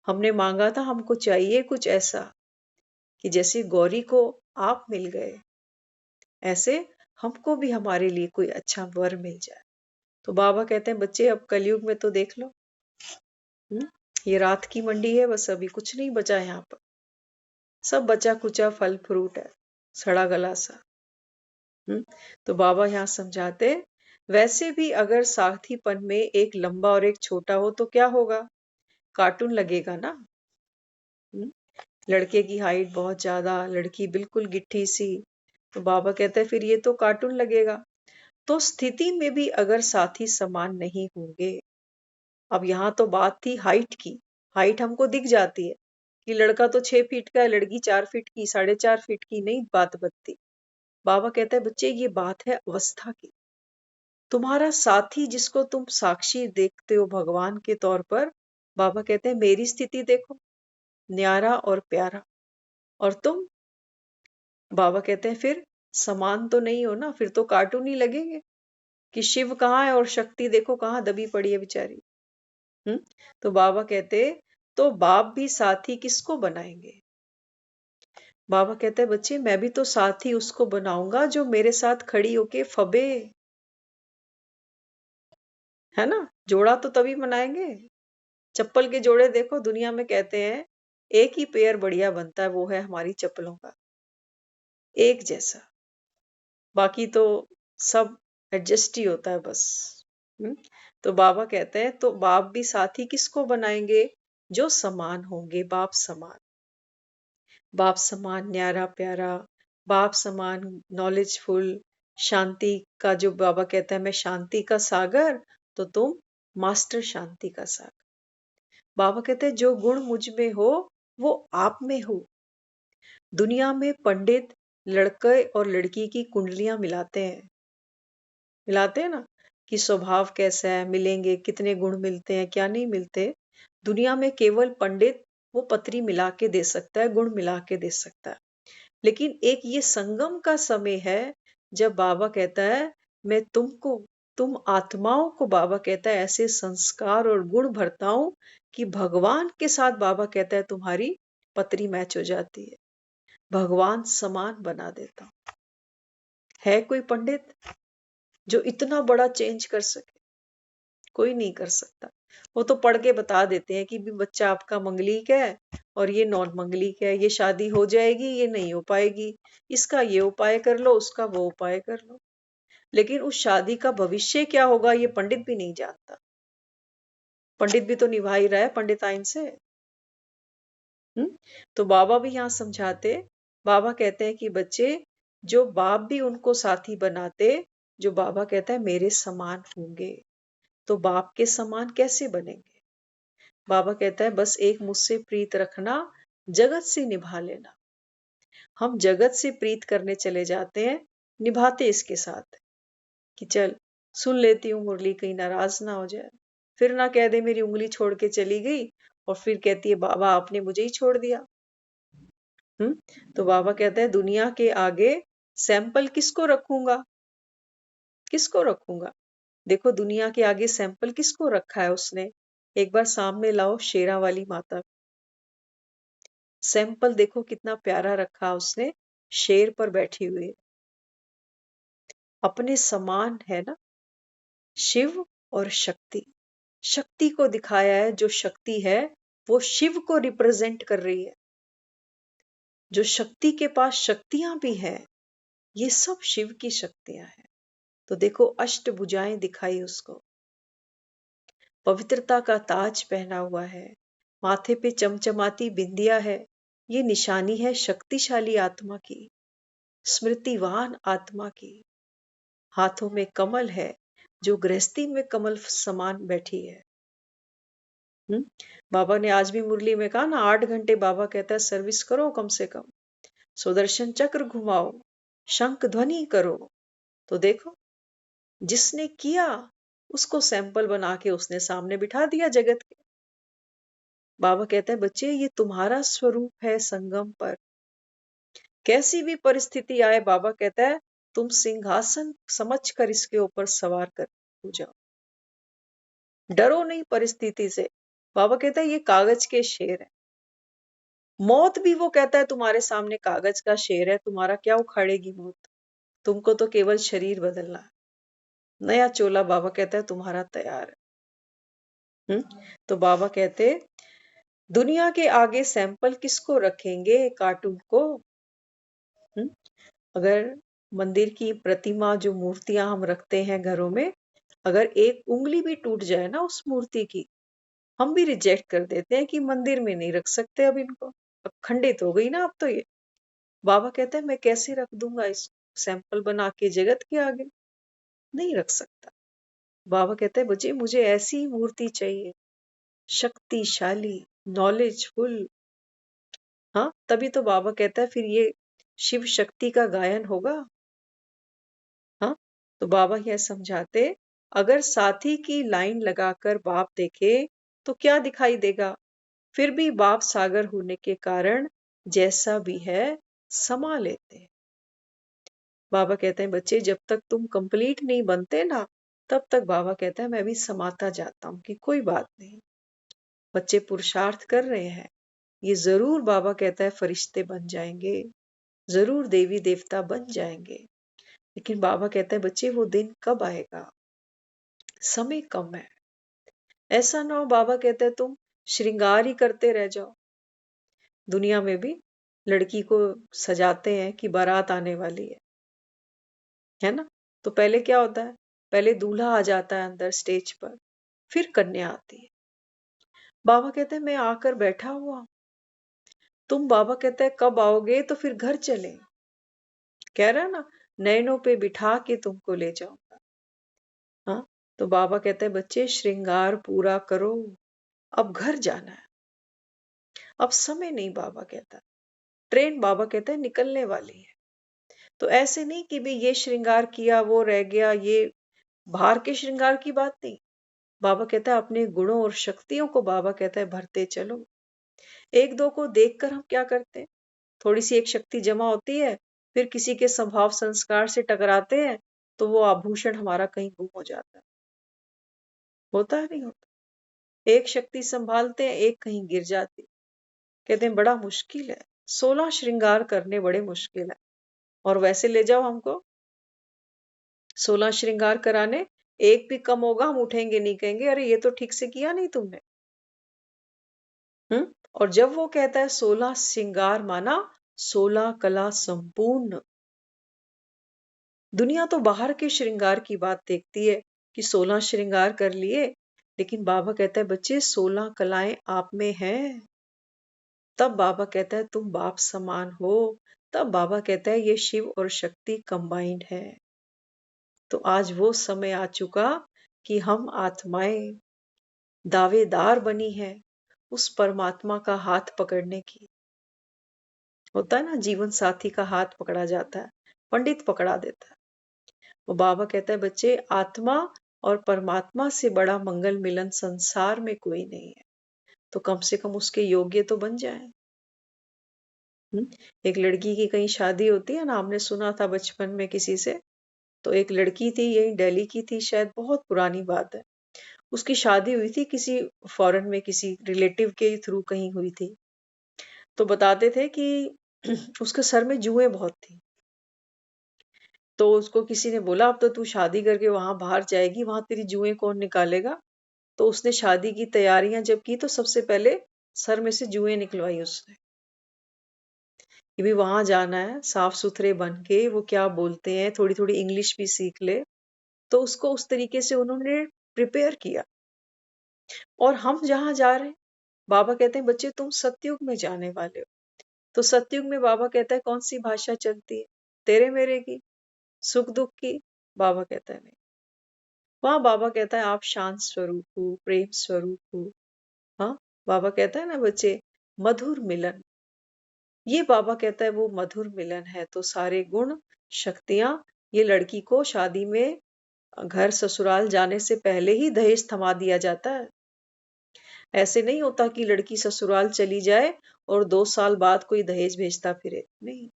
हमने मांगा था हमको चाहिए कुछ ऐसा कि जैसे गौरी को आप मिल गए, ऐसे हमको भी हमारे लिए कोई अच्छा वर मिल जाए। तो बाबा कहते हैं बच्चे अब कलयुग में तो देख लो, ये रात की मंडी है, बस अभी कुछ नहीं बचा यहाँ पर। सब बचा कुचा फल फ्रूट है, सड़ा गला सा। तो बाबा यहाँ समझाते वैसे भी अगर साथीपन में एक लंबा और एक छोटा हो तो क्या होगा? कार्टून लगेगा ना। लड़के की हाइट बहुत ज्यादा, लड़की बिल्कुल गिट्ठी सी। तो बाबा कहते हैं फिर ये तो कार्टून लगेगा। तो स्थिति में भी अगर साथी समान नहीं होंगे, अब यहाँ तो बात थी हाइट की, हाइट हमको दिख जाती है कि लड़का तो 6 फीट का है, लड़की 4 फीट की, 4.5 फीट की, नहीं बात बनती। बाबा कहता है बच्चे ये बात है अवस्था की। तुम्हारा साथी जिसको तुम साक्षी देखते हो भगवान के तौर पर, बाबा कहते हैं मेरी स्थिति देखो, न्यारा और प्यारा, और तुम, बाबा कहते हैं फिर समान तो नहीं हो ना, फिर तो कार्टून ही लगेंगे कि शिव कहाँ है और शक्ति देखो कहाँ दबी पड़ी है बेचारी। तो बाबा कहते तो बाप भी साथी किसको बनाएंगे? बाबा कहते हैं बच्चे मैं भी तो साथी उसको बनाऊंगा जो मेरे साथ खड़ी होके फबे, है ना। जोड़ा तो तभी बनाएंगे। चप्पल के जोड़े देखो दुनिया में कहते हैं एक ही पेयर बढ़िया बनता है, वो है हमारी चप्पलों का, एक जैसा। बाकी तो सब एडजस्ट ही होता है बस। हम्म? तो बाबा कहते हैं तो बाप भी साथी किसको बनाएंगे? जो समान होंगे, बाप समान, बाप समान न्यारा प्यारा, बाप समान नॉलेजफुल, शांति का, जो बाबा कहता है मैं शांति का सागर, तो तुम मास्टर शांति का सागर। बाबा कहते हैं जो गुण मुझ में हो वो आप में हो। दुनिया में पंडित लड़के और लड़की की कुंडलियां मिलाते हैं ना, कि स्वभाव कैसा है, मिलेंगे कितने गुण मिलते हैं, क्या नहीं मिलते। दुनिया में केवल पंडित वो पत्री मिला के दे सकता है, गुण मिला के दे सकता है। लेकिन एक ये संगम का समय है जब बाबा कहता है मैं तुमको, तुम आत्माओं को, बाबा कहता है ऐसे संस्कार और गुण भरता हूं कि भगवान के साथ, बाबा कहता है तुम्हारी पत्री मैच हो जाती है, भगवान समान बना देता हूं। है कोई पंडित जो इतना बड़ा चेंज कर सके? कोई नहीं कर सकता। वो तो पढ़ के बता देते हैं कि भी बच्चा आपका मंगलिक है और ये नॉन मंगलिक है, ये शादी हो जाएगी, ये नहीं हो पाएगी, इसका ये उपाय कर लो, उसका वो उपाय कर लो। लेकिन उस शादी का भविष्य क्या होगा ये पंडित भी नहीं जानता। पंडित भी तो निभा ही रहा है पंडिताइन से। तो बाबा भी यहाँ समझाते, बाबा कहते हैं कि बच्चे जो बाप भी उनको साथी बनाते, जो बाबा कहता है मेरे समान होंगे, तो बाप के समान कैसे बनेंगे? बाबा कहता है बस एक मुझसे प्रीत रखना, जगत से निभा लेना। हम जगत से प्रीत करने चले जाते हैं, निभाते इसके साथ कि चल सुन लेती हूँ मुरली, कहीं नाराज ना हो जाए, फिर ना कह दे मेरी उंगली छोड़ के चली गई और फिर कहती है बाबा आपने मुझे ही छोड़ दिया। तो बाबा कहते हैं दुनिया के आगे सैंपल किसको रखूंगा? किसको रखूंगा? देखो दुनिया के आगे सैंपल किसको रखा है उसने? एक बार सामने लाओ शेरा वाली माता, सैंपल देखो कितना प्यारा रखा उसने, शेर पर बैठी हुई, अपने समान है ना। शिव और शक्ति, शक्ति को दिखाया है, जो शक्ति है वो शिव को रिप्रेजेंट कर रही है। जो शक्ति के पास शक्तियां भी हैं, ये सब शिव की शक्तियां हैं। तो देखो अष्टभुजाएं दिखाई उसको, पवित्रता का ताज पहना हुआ है, माथे पे चमचमाती बिंदिया है, ये निशानी है शक्तिशाली आत्मा की, स्मृतिवान आत्मा की। हाथों में कमल है, जो गृहस्थी में कमल समान बैठी है। बाबा ने आज भी मुरली में कहा ना, 8 घंटे बाबा कहता है सर्विस करो कम से कम, सुदर्शन चक्र घुमाओ, शंख ध्वनि करो। तो देखो जिसने किया उसको सैंपल बना के उसने सामने बिठा दिया जगत के। बाबा कहते हैं बच्चे ये तुम्हारा स्वरूप है संगम पर, कैसी भी परिस्थिति आए, बाबा कहता है तुम सिंहासन समझकर इसके ऊपर सवार कर हो जाओ, डरो नहीं परिस्थिति से। बाबा कहता है ये कागज के शेर है, मौत भी वो कहता है तुम्हारे सामने कागज का शेर है, तुम्हारा क्या उखाड़ेगी मौत, तुमको तो केवल शरीर बदलना है, नया चोला बाबा कहता है तुम्हारा तैयार है। तो बाबा कहते दुनिया के आगे सैंपल किसको रखेंगे? कार्टून को। अगर मंदिर की प्रतिमा, जो मूर्तियां हम रखते हैं घरों में, अगर एक उंगली भी टूट जाए ना उस मूर्ति की, हम भी रिजेक्ट कर देते हैं कि मंदिर में नहीं रख सकते अब इनको, अब खंडित हो गई ना अब तो ये। बाबा कहते हैं मैं कैसे रख दूंगा इस सैंपल बना के जगत के आगे, नहीं रख सकता। बाबा कहते हैं बच्चे मुझे ऐसी मूर्ति चाहिए, शक्तिशाली, नॉलेजफुल। हाँ, तभी तो बाबा कहता है फिर ये शिव शक्ति का गायन होगा। हाँ, तो बाबा यह समझाते, अगर साथी की लाइन लगाकर बाप देखे तो क्या दिखाई देगा, फिर भी बाप सागर होने के कारण जैसा भी है समा लेते हैं। बाबा कहते हैं बच्चे जब तक तुम कंप्लीट नहीं बनते ना, तब तक बाबा कहता है मैं भी समाता जाता हूं कि कोई बात नहीं। बच्चे पुरुषार्थ कर रहे हैं, ये जरूर बाबा कहता है फरिश्ते बन जाएंगे, जरूर देवी देवता बन जाएंगे। लेकिन बाबा कहता है बच्चे वो दिन कब आएगा, समय कम है। ऐसा ना हो बाबा कहते हैं तुम श्रृंगार ही करते रह जाओ। दुनिया में भी लड़की को सजाते हैं कि बारात आने वाली है ना। तो पहले क्या होता है, पहले दूल्हा आ जाता है अंदर स्टेज पर, फिर कन्या आती है। बाबा कहते हैं मैं आकर बैठा हुआ हूं। तुम बाबा कहते हैं कब आओगे, तो फिर घर चले। कह रहा है ना, नैनों पे बिठा के तुमको ले जाऊंगा। हाँ, तो बाबा कहते हैं बच्चे श्रृंगार पूरा करो, अब घर जाना है, अब समय नहीं। बाबा कहता है ट्रेन बाबा कहता है निकलने वाली है। तो ऐसे नहीं कि भी ये श्रृंगार किया वो रह गया, ये बाहर के श्रृंगार की बात नहीं। बाबा कहता है अपने गुणों और शक्तियों को बाबा कहता है भरते चलो। एक दो को देखकर हम क्या करते हैं, थोड़ी सी एक शक्ति जमा होती है, फिर किसी के स्वभाव संस्कार से टकराते हैं, तो वो आभूषण हमारा कहीं गुम हो जाता है। होता है नहीं होता। एक शक्ति संभालते हैं, एक कहीं गिर जाती। कहते हैं बड़ा मुश्किल है, 16 श्रृंगार करने बड़े मुश्किल है। और वैसे ले जाओ हमको 16 श्रृंगार कराने, एक भी कम होगा हम उठेंगे नहीं, कहेंगे अरे ये तो ठीक से किया नहीं तुमने। और जब वो कहता है 16 श्रृंगार माना 16 कला संपूर्ण। दुनिया तो बाहर के श्रृंगार की बात देखती है कि 16 श्रृंगार कर लिए, लेकिन बाबा कहता है बच्चे 16 कलाएं आप में हैं। तब बाबा कहता है तुम बाप समान हो। तब बाबा कहता है ये शिव और शक्ति कंबाइंड है। तो आज वो समय आ चुका कि हम आत्माएं दावेदार बनी है उस परमात्मा का हाथ पकड़ने की। होता है ना, जीवन साथी का हाथ पकड़ा जाता है, पंडित पकड़ा देता है। वो बाबा कहता है बच्चे आत्मा और परमात्मा से बड़ा मंगल मिलन संसार में कोई नहीं है, तो कम से कम उसके योग्य तो बन जाए। एक लड़की की कहीं शादी होती है ना, हमने सुना था बचपन में किसी से। तो एक लड़की थी, यही दिल्ली की थी शायद, बहुत पुरानी बात है। उसकी शादी हुई थी किसी फॉरेन में, किसी रिलेटिव के थ्रू कहीं हुई थी। तो बताते थे कि उसके सर में जुएं बहुत थी। तो उसको किसी ने बोला अब तो तू शादी करके वहां बाहर जाएगी, वहां तेरी जुएं कौन निकालेगा। तो उसने शादी की तैयारियां जब की तो सबसे पहले सर में से जुएं निकलवाई उसने, कि भी वहां जाना है साफ सुथरे बन के, वो क्या बोलते हैं थोड़ी थोड़ी इंग्लिश भी सीख ले। तो उसको उस तरीके से उन्होंने प्रिपेयर किया। और हम जहां जा रहे हैं, बाबा कहते हैं बच्चे तुम सतयुग में जाने वाले हो। तो सतयुग में बाबा कहता है कौन सी भाषा चलती है, तेरे मेरे की, सुख दुख की। बाबा कहता है नहीं। वहां बाबा कहता है आप शांत स्वरूप हो, प्रेम स्वरूप हो। हाँ, बाबा कहता है ना बच्चे मधुर मिलन, ये बाबा कहता है वो मधुर मिलन है। तो सारे गुण शक्तियां, ये लड़की को शादी में घर ससुराल जाने से पहले ही दहेज थमा दिया जाता है। ऐसे नहीं होता कि लड़की ससुराल चली जाए और 2 साल बाद कोई दहेज भेजता फिरे, नहीं।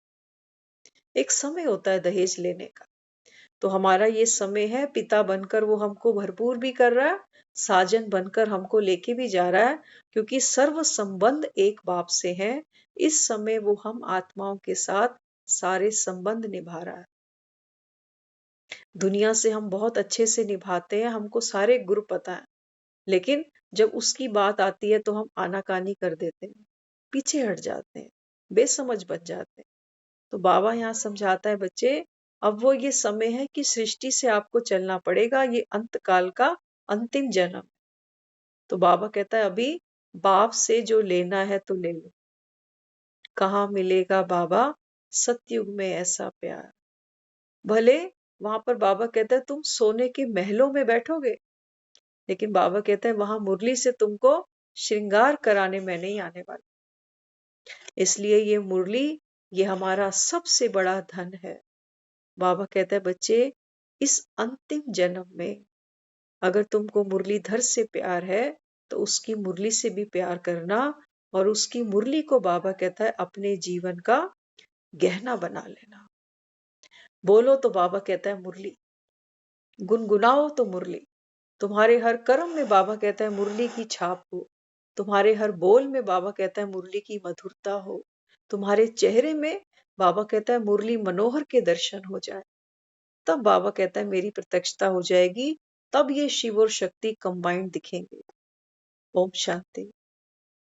एक समय होता है दहेज लेने का। तो हमारा ये समय है, पिता बनकर वो हमको भरपूर भी कर रहा है, साजन बनकर हमको लेके भी जा रहा है, क्योंकि सर्व संबंध एक बाप से है। इस समय वो हम आत्माओं के साथ सारे संबंध निभा रहा है। दुनिया से हम बहुत अच्छे से निभाते हैं, हमको सारे गुर पता है, लेकिन जब उसकी बात आती है तो हम आनाकानी कर देते हैं, पीछे हट जाते हैं, बेसमझ बन जाते हैं। तो बाबा यहाँ समझाता है बच्चे अब वो ये समय है कि सृष्टि से आपको चलना पड़ेगा, ये अंत काल का अंतिम जन्म। तो बाबा कहता है अभी बाप से जो लेना है तो ले लो। कहाँ मिलेगा बाबा सतयुग में ऐसा प्यार। भले वहां पर बाबा कहता है तुम सोने के महलों में बैठोगे, लेकिन बाबा कहता है वहां मुरली से तुमको श्रृंगार कराने मैं नहीं आने वाला। इसलिए ये मुरली, ये हमारा सबसे बड़ा धन है। बाबा कहता है बच्चे, इस अंतिम जन्म में अगर तुमको मुरलीधर से प्यार है तो उसकी मुरली से भी प्यार करना, और उसकी मुरली को बाबा कहता है अपने जीवन का गहना बना लेना। बोलो तो बाबा कहता है मुरली, गुनगुनाओ तो मुरली, तुम्हारे हर कर्म में बाबा कहता है मुरली की छाप हो, तुम्हारे हर बोल में बाबा कहता है मुरली की मधुरता हो, तुम्हारे चेहरे में बाबा कहता है मुरली मनोहर के दर्शन हो जाए। तब बाबा कहता है मेरी प्रत्यक्षता हो जाएगी, तब ये शिव और शक्ति कंबाइंड दिखेंगे। ओम शांति।